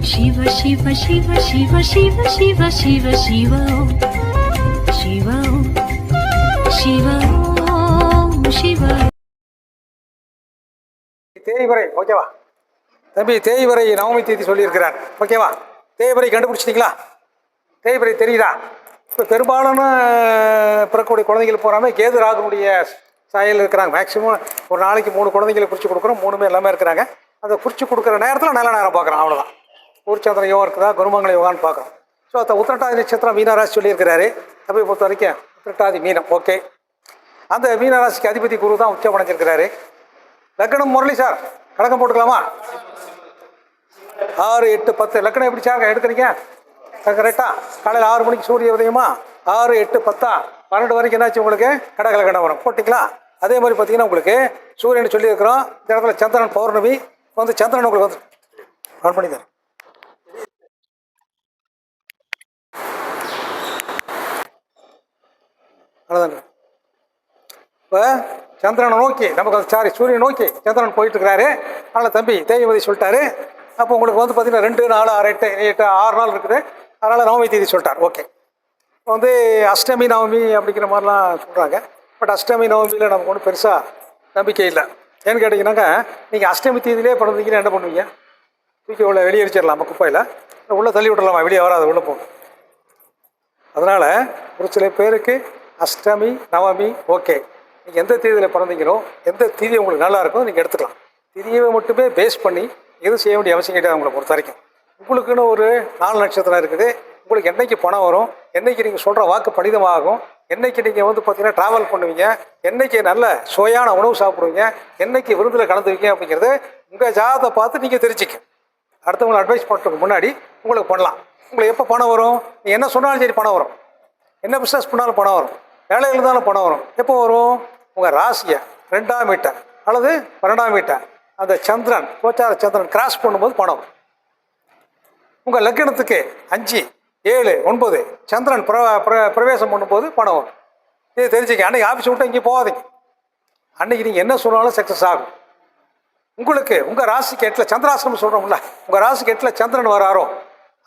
शिव शिव शिव शिव शिव शिव शिव शिव शिव शिव शिव தேய்வரை ஓகேவா தம்பி? தேய்வரை நவமி தேதி சொல்லியிருக்கிறார் ஓகேவா? தேய்வரை கண்டுபிடிச்சிட்டிங்களா? தேய்வரை தெரியுதா? இப்போ பெரும்பாலான பிறக்கக்கூடிய குழந்தைகள் போகாமல் கேது ராகனுடைய சாயல் இருக்கிறாங்க. மேக்ஸிமம் ஒரு நாளைக்கு 3 குழந்தைகளை குறித்து கொடுக்குறோம். 3 எல்லாமே இருக்கிறாங்க. அதை குறித்து கொடுக்குற நேரத்தில் நல்ல நேரம் பார்க்குறோம். அவ்வளோதான். ஊர்ச்சந்திர யோகம் இருக்குதா, குருமங்கல யோகான்னு பார்க்குறோம். ஸோ அந்த உத்திரட்டாதி நட்சத்திரம் மீனராசி சொல்லியிருக்கிறாரு. தம்பி பொறுத்த வரைக்கும் உத்திரட்டாதி மீனம் ஓகே. அந்த மீனராசிக்கு அதிபதி குரு தான் உச்சம் அடைஞ்சிருக்கிறாரு. லக்கணம் முரளி சார் கணக்கம் போட்டுக்கலாமா? 6, 8, 10 லக்கணம் எப்படி சார் எடுக்கிறீங்க? கரெக்டாக காலையில் 6 மணிக்கு சூரிய உதயமா? 6, 8, 10 12 வரைக்கும் என்னாச்சு உங்களுக்கு? கடகலக்கணம் வரும். போட்டிங்களா? அதே மாதிரி பார்த்தீங்கன்னா உங்களுக்கு சூரியன் சொல்லியிருக்கிறோம். இந்த இடத்துல சந்திரன் பௌர்ணமி வந்து சந்திரன் உங்களுக்கு வந்து ஆன் பண்ணி தரேன். அவ்வளோதாங்க. இப்போ சந்திரனை நோக்கி நமக்கு சூரியன் நோக்கி சந்திரன் போயிட்டு இருக்கிறாரு. அதனால் தம்பி தேய்வதி சொல்லிட்டாரு. அப்போ உங்களுக்கு வந்து பார்த்தீங்கன்னா 2, 4, 6, 8 6 நாள் இருக்குது. அதனால் நவமி தேதி சொல்லிட்டார். ஓகே. இப்போ வந்து அஷ்டமி நவமி அப்படிங்கிற மாதிரிலாம் சொல்கிறாங்க. பட் அஷ்டமி நவமியில் நமக்கு ஒன்றும் பெருசாக நம்பிக்கை இல்லை. ஏன்னு கேட்டிங்கன்னாக்கா நீங்கள் அஷ்டமி தேதியிலே பிறந்தீங்கன்னா என்ன பண்ணுவீங்க? தூக்கி உள்ள வெளியே அடிச்சிடலாமா? குப்பையில் உள்ளே தள்ளி விடலாமா? வெளியே வராது, உள்ளே போகும். அதனால் ஒரு சில பேருக்கு அஷ்டமி நவமி ஓகே. நீங்கள் எந்த தேதியில் பிறந்தீங்களோ எந்த தேதி உங்களுக்கு நல்லா இருக்கோ நீங்கள் எடுத்துக்கலாம். திதியை மட்டுமே பேஸ் பண்ணி எதுவும் செய்ய வேண்டிய அவசியம் கிடையாது. உங்களை பொறுத்த வரைக்கும் உங்களுக்குன்னு ஒரு 4 நட்சத்திரம் இருக்குது. உங்களுக்கு என்றைக்கு பணம் வரும், என்றைக்கு நீங்கள் சொல்கிற வாக்கு பணிதமாகும், என்றைக்கு நீங்கள் வந்து பார்த்தீங்கன்னா ட்ராவல் பண்ணுவீங்க, என்றைக்கு நல்ல சுவையான உணவு சாப்பிடுவீங்க, என்றைக்கு விருந்தில் கலந்துவீங்க அப்படிங்கிறது உங்கள் ஜாதகத்தை பார்த்து நீங்கள் தெரிஞ்சிக்க. அடுத்தவங்களை அட்வைஸ் பண்ணுறதுக்கு முன்னாடி உங்களுக்கு பண்ணலாம். உங்களுக்கு எப்போ பணம் வரும்? நீ என்ன சொன்னாலும் சரி பணம் வரும். என்ன பிஸ்னஸ் பண்ணாலும் பணம் வரும். வேலையில் இருந்தாலும் பணம் வரும். எப்போ வரும்? உங்கள் ராசியை 2ஆம் வீட்டை அல்லது 12ஆம் வீட்டை அந்த சந்திரன் கோச்சார சந்திரன் கிராஸ் பண்ணும்போது பணம் வரும். உங்கள் லக்னத்துக்கு 5, 7, 9 சந்திரன் பிரவேசம் பண்ணும்போது பணம் வரும். இது தெரிஞ்சுக்க. அன்றைக்கி ஆஃபீஸ் விட்டு இங்கே போகாதீங்க. அன்றைக்கி நீங்கள் என்ன சொன்னாலும் சக்ஸஸ் ஆகும். உங்களுக்கு உங்கள் ராசிக்கு 8 சந்திராசிரமம் சொல்கிறோம்ல, உங்கள் ராசிக்கு 8 சந்திரன் வராரோ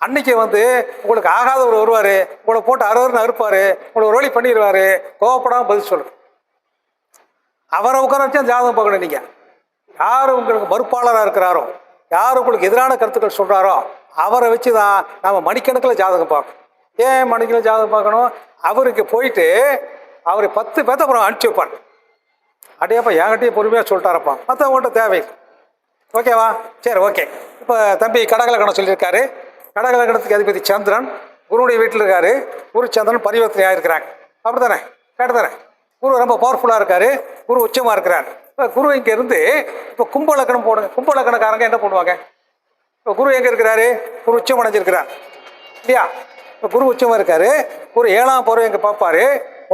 அன்றைக்கி வந்து உங்களுக்கு ஆகாதவர் வருவார். உங்களை போட்டு அறுவருன்னு அறுப்பார். உங்களை ஒரு வழி பண்ணிடுவார். கோவப்படாமல் பதில் சொல்லுங்கள். அவரை உட்கார வச்சு அந்த ஜாதகம் பார்க்கணும். நீங்கள் யார் உங்களுக்கு மறுப்பாளராக இருக்கிறாரோ, யார் உங்களுக்கு எதிரான கருத்துக்கள் சொல்கிறாரோ அவரை வச்சு தான் நம்ம மணிக்கணக்கில் ஜாதகம் பார்க்கணும். ஏன் மணிக்கணக்கில் ஜாதகம் பார்க்கணும்? அவருக்கு போயிட்டு அவர் 10 பேர்த்த அப்புறம் அனுப்பிச்சி வைப்பார். அடையப்பா என்கிட்டயே பொறுமையாக சொல்லிட்டாரப்பா, மற்றவங்கள்ட்ட தேவையில்லை. ஓகேவா? சரி ஓகே. இப்போ தம்பி கடகலக்கணம் சொல்லியிருக்காரு. கடகலக்கணத்துக்கு அதிபதி சந்திரன் குருவுடைய வீட்டில் இருக்காரு. குரு சந்திரன் பரிவர்த்தனையாக இருக்கிறாங்க. அப்படி தானே? கேட்டு தானே? குரு ரொம்ப பவர்ஃபுல்லாக இருக்கார். குரு உச்சமாக இருக்கிறார். இப்போ குரு இங்கே இருந்து இப்போ கும்பலக்கணம் போடுங்க. கும்பலக்கணக்காரங்க என்ன பண்ணுவாங்க? இப்போ குரு எங்கே இருக்கிறாரு? குரு உச்சம் அடைஞ்சிருக்கிறார் இல்லையா? இப்போ குரு உச்சமாக இருக்கார். குரு 7ஆம் பருவம் எங்கே பார்ப்பார்,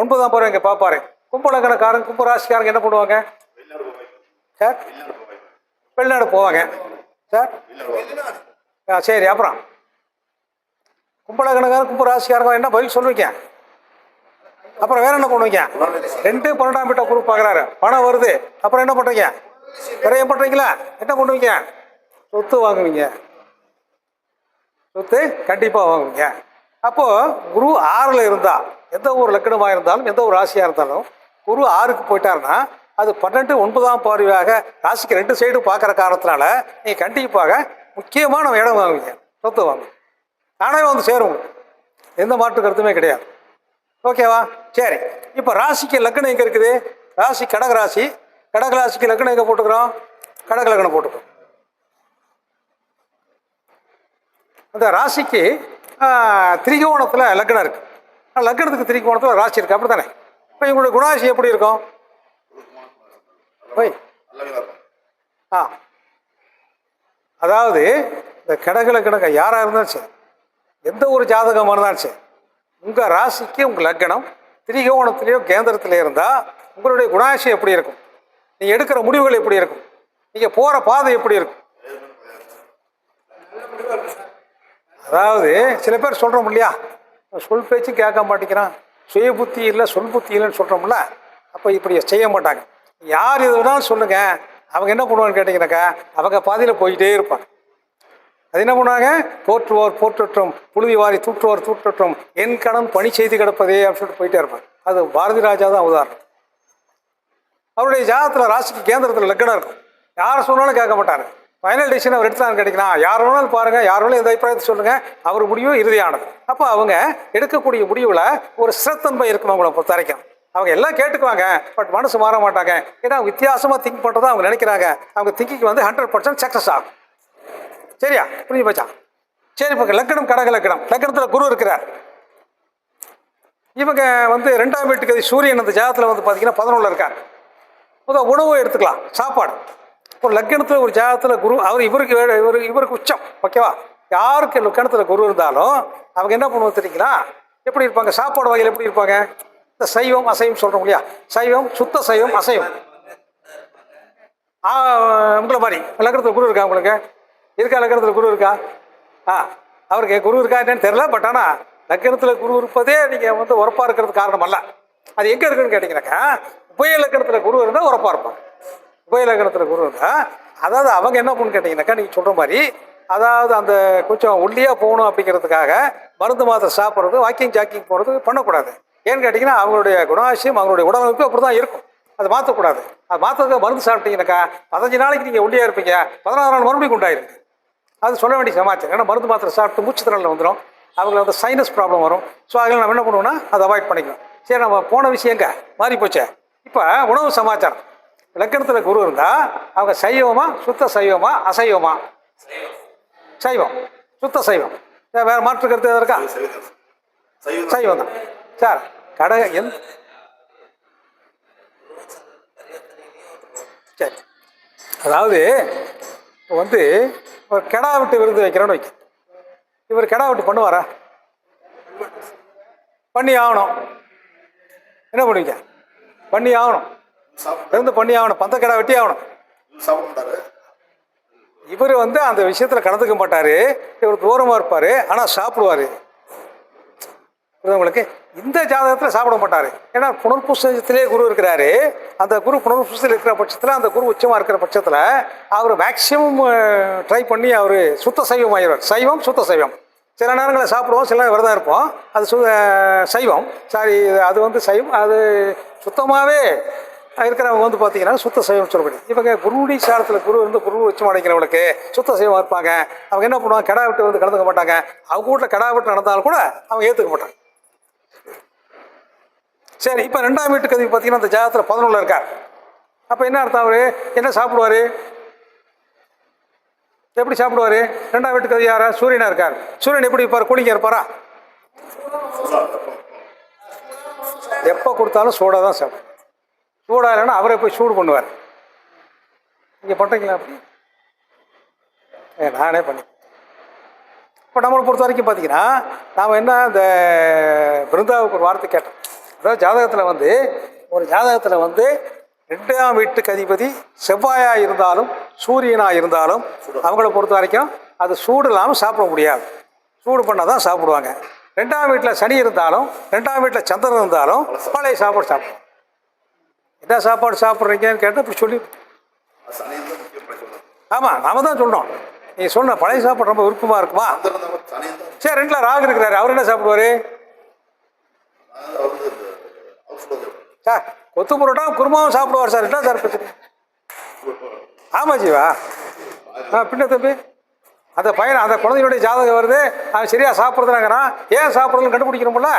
9ஆம் பருவம் எங்கே பார்ப்பார். கும்பலக்கணக்காரங்க கும்பராசிக்காரங்க என்ன பண்ணுவாங்க சார்? வெளிநாடு போவாங்க சார். சரி, அப்புறம் கும்பலக்கணக்காரங்க கும்பராசிக்காரங்க என்ன பதில் சொல்லுவீங்க? அப்புறம் வேற என்ன பண்ணுவீங்க? 2, 12ஆம் வீட்டை குரு பார்க்குறாரு. பணம் வருது. அப்புறம் என்ன பண்ணுறீங்க? விரயம் பண்ணுறீங்களா? என்ன பண்ணுவீங்க? சொத்து வாங்குவீங்க. சொத்து கண்டிப்பாக வாங்குவீங்க. அப்போது குரு 6ல் இருந்தால், எந்த ஒரு லக்கணமாக இருந்தாலும் எந்த ஒரு ராசியாக இருந்தாலும் குரு 6க்கு போயிட்டாருன்னா அது 12, 9ஆம் பார்வையாக ராசிக்கு 2 சைடும் பார்க்குற காரணத்தினால நீங்கள் கண்டிப்பாக முக்கியமான இடம் வாங்குவீங்க, சொத்து வாங்குவீங்க. தானே வந்து சேரும். எந்த மாற்று கருத்துமே கிடையாது. ஓகேவா? சரி. இப்போ ராசிக்கு லக்னம் எங்கே இருக்குது? ராசி கடகராசி. கடகராசிக்கு லக்னம் எங்கே போட்டுக்கிறோம்? கடகலக்கணம் போட்டுக்கிறோம். அந்த ராசிக்கு திரிகோணத்தில் லக்னம் இருக்குது. லக்னத்துக்கு திரிகோணத்தில் ராசி இருக்குது. அப்படி தானே? இப்போ இவங்களுடைய குணாசி எப்படி இருக்கும்? அதாவது இந்த கடகலக்கணம் யாராக இருந்தாலும் சரி, எந்த ஒரு ஜாதகமாக இருந்தாலும் சரி, உங்கள் ராசிக்கு உங்கள் லக்னம் திரிகோணத்திலேயோ கேந்திரத்திலே இருந்தால் உங்களுடைய குணாசி எப்படி இருக்கும்? நீங்கள் எடுக்கிற முடிவுகள் எப்படி இருக்கும்? நீங்கள் போகிற பாதை எப்படி இருக்கும்? அதாவது சில பேர் சொல்கிறோம் இல்லையா, சொல் பேச்சு கேட்க மாட்டேங்கிறான், சுய புத்தி இல்லை சொல் புத்தி இல்லைன்னு சொல்கிறோம்ல. அப்போ இப்படி செய்ய மாட்டாங்க. யார் எது வேணாலும் சொல்லுங்கள், அவங்க என்ன பண்ணுவான்னு கேட்டிங்கனாக்கா அவங்க பாதையில் போயிட்டே இருப்பாங்க. அது என்ன பண்ணுவாங்க, போற்றுவோர் போற்றட்டும், புழுதி வாரி தூற்றுவோர் தூற்றட்டும், என் கடன் பணி செய்து கிடப்பதே அப்படின்னு சொல்லிட்டு போயிட்டே இருப்பாங்க. அது பாரதி ராஜா தான் உதாரணம். அவருடைய ஜாதகத்தில் ராசிக்கு கேந்திரத்தில் லக்னம் இருக்கும். யார் சொன்னாலும் கேட்க மாட்டார். ஃபைனல் டிசிஷன் அவர் எடுத்தான்னு கேட்டிங்கன்னா யார் வேணாலும் பாருங்கள், யார் வேணாலும் எந்த அபிப்பிராயத்தை சொல்லுங்கள், அவர் முடிவு இறுதியானது. அப்போ அவங்க எடுக்கக்கூடிய முடிவில் ஒரு ஸ்திரத்தன்மை இருக்கும். அவங்கள பொறுத்த வரைக்கும் அவங்க எல்லாம் கேட்டுக்குவாங்க, பட் மனசு மாற மாட்டாங்க. ஏன்னா வித்தியாசமாக திங்க் பண்ணுறதா அவங்க நினைக்கிறாங்க. அவங்க திங்கிங் வந்து 100% சக்ஸஸ் ஆகும். சரியா, புரிஞ்சு போச்சா? சரி, இப்போ லக்கணம் கடக லக்கணம். லக்கணத்தில் குரு இருக்கிறார். இவங்க வந்து 2ஆம் வீட்டுக்கு சூரியன் அந்த ஜாதகத்தில் வந்து பார்த்தீங்கன்னா 11 இருக்கார். முதல் உணவு எடுத்துக்கலாம், சாப்பாடு. ஒரு லக்கணத்தில் ஒரு ஜாதகத்தில் குரு, அவர் இவருக்கு உச்சம். ஓகேவா? யாருக்கு லக்கணத்தில் குரு இருந்தாலும் அவங்க என்ன பண்ணுவோம் தெரியுங்களா? எப்படி இருப்பாங்க? சாப்பாடு வகையில் எப்படி இருப்பாங்க? இந்த சைவம் அசைவம் சொல்கிறோம் இல்லையா? சைவம், சுத்த சைவம், அசைவம். உங்களை மாதிரி லக்கணத்தில் குரு இருக்கா? உங்களுக்கு இருக்கா? லக்கணத்தில் குரு இருக்கா? அவருக்கு குரு இருக்கா என்னன்னு தெரியல. பட் ஆனால் லக்கணத்தில் குரு இருப்பதே நீங்கள் வந்து உரப்பாக இருக்கிறது காரணம் அல்ல. அது எங்கே இருக்குன்னு கேட்டிங்கனாக்கா, உபய லக்கணத்தில் குரு இருந்தால் உரப்பாக இருப்பாங்க. உபய லக்கணத்தில் குரு இருந்தால், அதாவது அவங்க என்ன பண்ணுன்னு கேட்டிங்கனாக்கா, நீங்கள் சொல்கிற மாதிரி, அதாவது அந்த கொஞ்சம் ஒல்லியாக போகணும் அப்படிங்கிறதுக்காக மருந்து மாத்திரை சாப்பிட்றது, வாக்கிங் ஜாக்கிங் போகிறது பண்ணக்கூடாது. ஏன்னு கேட்டிங்கன்னா அவங்களுடைய குணாசியம், அவங்களுடைய உடலமைப்பு அப்படி தான் இருக்கும். அது மாற்றக்கூடாது. அது மாற்றத்துக்கு மருந்து சாப்பிட்டீங்கன்னாக்கா 15 நாளைக்கு நீங்கள் ஒல்லியாக இருப்பீங்க, 16 நாள் மறுபடியும் குண்டாயிருங்க. அது சொல்ல வேண்டிய சமாச்சாரம். ஏன்னா மருந்து மாத்திரை சாப்பிட்டு மூச்சு திறனில் வந்துடும், அவங்களுக்கு வந்து சைனஸ் ப்ராப்ளம் வரும். ஸோ அதில் நம்ம என்ன பண்ணுவோம்னா அதை அவாய்ட் பண்ணிக்கணும். சரி, நம்ம போன விஷயங்க மாறி போச்சே. இப்போ உணவு சமாச்சாரம். லக்கணத்தில் குரு இருந்தால் அவங்க சைவமா, சுத்த சைவமா, அசைவமா? சைவம், சுத்த சைவம். வேறு மாற்று கருத்து எதாவது இருக்கா? சைவம் தான் சார். கடக சரி, அதாவது வந்து ஒரு கெடா விட்டு விருந்து வைக்கிறோன்னு வைக்க, இவர் கெடா விட்டு பண்ணுவாரா? பண்ணி ஆகணும். என்ன பண்ணுவீங்க? பண்ணி ஆகணும், விருந்து பண்ணி ஆகணும், பந்த கெடா வெட்டி ஆகணும். இவர் வந்து அந்த விஷயத்தில் கலந்துக்க மாட்டார், இவர் தூரமாக இருப்பார், ஆனால் சாப்பிடுவார். உங்களுக்கு இந்த ஜாதகத்தில் சாப்பிட மாட்டார். ஏன்னா புனர்பூசத்திலே குரு இருக்கிறாரு. அந்த குரு புனர்பூசத்தில் இருக்கிற பட்சத்தில், அந்த குரு உச்சமாக இருக்கிற பட்சத்தில் அவர் மேக்சிமம் ட்ரை பண்ணி அவர் சுத்த சைவம் ஆகிடுவார். சைவம், சுத்த சைவம். சில நேரங்களில் சாப்பிடுவோம், சில நேரம் விரதம் இருப்போம். அது சைவம். சாரி, அது வந்து சைவம். அது சுத்தமாகவே இருக்கிறவங்க வந்து பார்த்தீங்கன்னா சுத்த சைவம் சொல்லப்படி. இவங்க குருடி சாரத்தில் குரு வந்து குரு உச்சம் அடைக்கிறவங்களுக்கு சுத்த சைவம் இருப்பாங்க. அவங்க என்ன பண்ணுவாங்க? கெடா விட்டு வந்து கலந்துக்க மாட்டாங்க. அவங்க வீட்டில் கெடா விட்டு நடந்தாலும் கூட அவங்க ஏற்றுக்க மாட்டாங்க. சரி, இப்போ 2ஆம் வீட்டுக்கு அதுக்கு பார்த்தீங்கன்னா அந்த ஜாதகத்தில் 11 இருக்கார். அப்போ என்ன அர்த்தம்? அவர் என்ன சாப்பிடுவார்? எப்படி சாப்பிடுவார்? 2ஆம் வீட்டுக்கு அது யாரா? சூரியனாக இருக்கார். சூரியன் எப்படி இருப்பார்? கூலிங்க இருப்பாரா? எப்போ கொடுத்தாலும் சூடாக தான் சாப்பிடும். சூடாக இல்லைன்னா அவரை போய் சூடு பண்ணுவார். நீங்கள் பண்ணுறீங்களா அப்படி? நானே பண்ணி. இப்போ நம்மளை பொறுத்த வரைக்கும் பார்த்தீங்கன்னா நாம் என்ன, இந்த பிருந்தாவுக்கு ஒரு வார்த்தை கேட்டோம். அதாவது ஜாதகத்தில் வந்து ஒரு ஜாதகத்தில் வந்து 2ஆம் வீட்டுக்கு அதிபதி செவ்வாயாக இருந்தாலும் சூரியனாக இருந்தாலும் அவங்கள பொறுத்த வரைக்கும் அது சூடு இல்லாமல் சாப்பிட முடியாது. சூடு பண்ணால் தான் சாப்பிடுவாங்க. 2ஆம் வீட்டில் சனி இருந்தாலும் 2ஆம் வீட்டில் சந்திரன் இருந்தாலும் பழைய சாப்பாடு சாப்பிடுவோம். என்ன சாப்பாடு சாப்பிட்றீங்கன்னு கேட்டால் இப்படி சொல்லி, ஆமாம் நாம தான் சொல்கிறோம். நீங்கள் சொன்ன பழைய சாப்பாடு ரொம்ப விருப்பமாக இருக்குமா? சரி, 2ல் ராகு இருக்கிறாரு, அவர் என்ன சாப்பிடுவார்? சார் கொத்து பரோட்டா குருமாவும் சாப்பிடுவார் சார். என்ன சார் பிரச்சனை? ஆமாம் ஜீவா. பின்ன தம்பி, அந்த பையன் அந்த குழந்தையுடைய ஜாதகம் வருது, அவன் சரியாக சாப்பிட்றதுனாங்கிறான். ஏன் சாப்பிட்றதுன்னு கண்டுபிடிக்கணும்ல.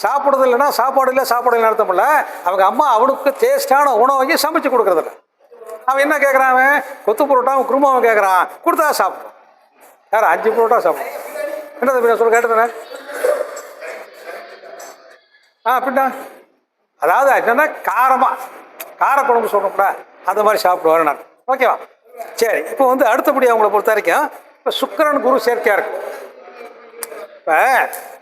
சாப்பிட்றது இல்லைன்னா சாப்பாடு இல்லை, சாப்பாடு இல்லை அர்த்தமில்ல. அவங்க அம்மா அவனுக்கு டேஸ்டான உணவை சமைச்சு கொடுக்குறதில்ல. அவன் என்ன கேட்குறான்? அவன் கொத்து பரோட்டாவும் குருமாவும் கேட்குறான், கொடுத்தா சாப்பிடும். யார் 5 பரோட்டா சாப்பிடும்? என்ன தம்பி நான் சொல்ல கேட்டுதானே? பின்னா அதாவது என்னென்னா கார குழம்பு சொல்லணும்ல, அந்த மாதிரி சாப்பிடுவார் நான். ஓகேவா? சரி, இப்போ வந்து அடுத்தபடி அவங்கள பொறுத்த வரைக்கும் இப்போ சுக்கிரன் குரு சேர்க்கையாக இருக்கு. இப்போ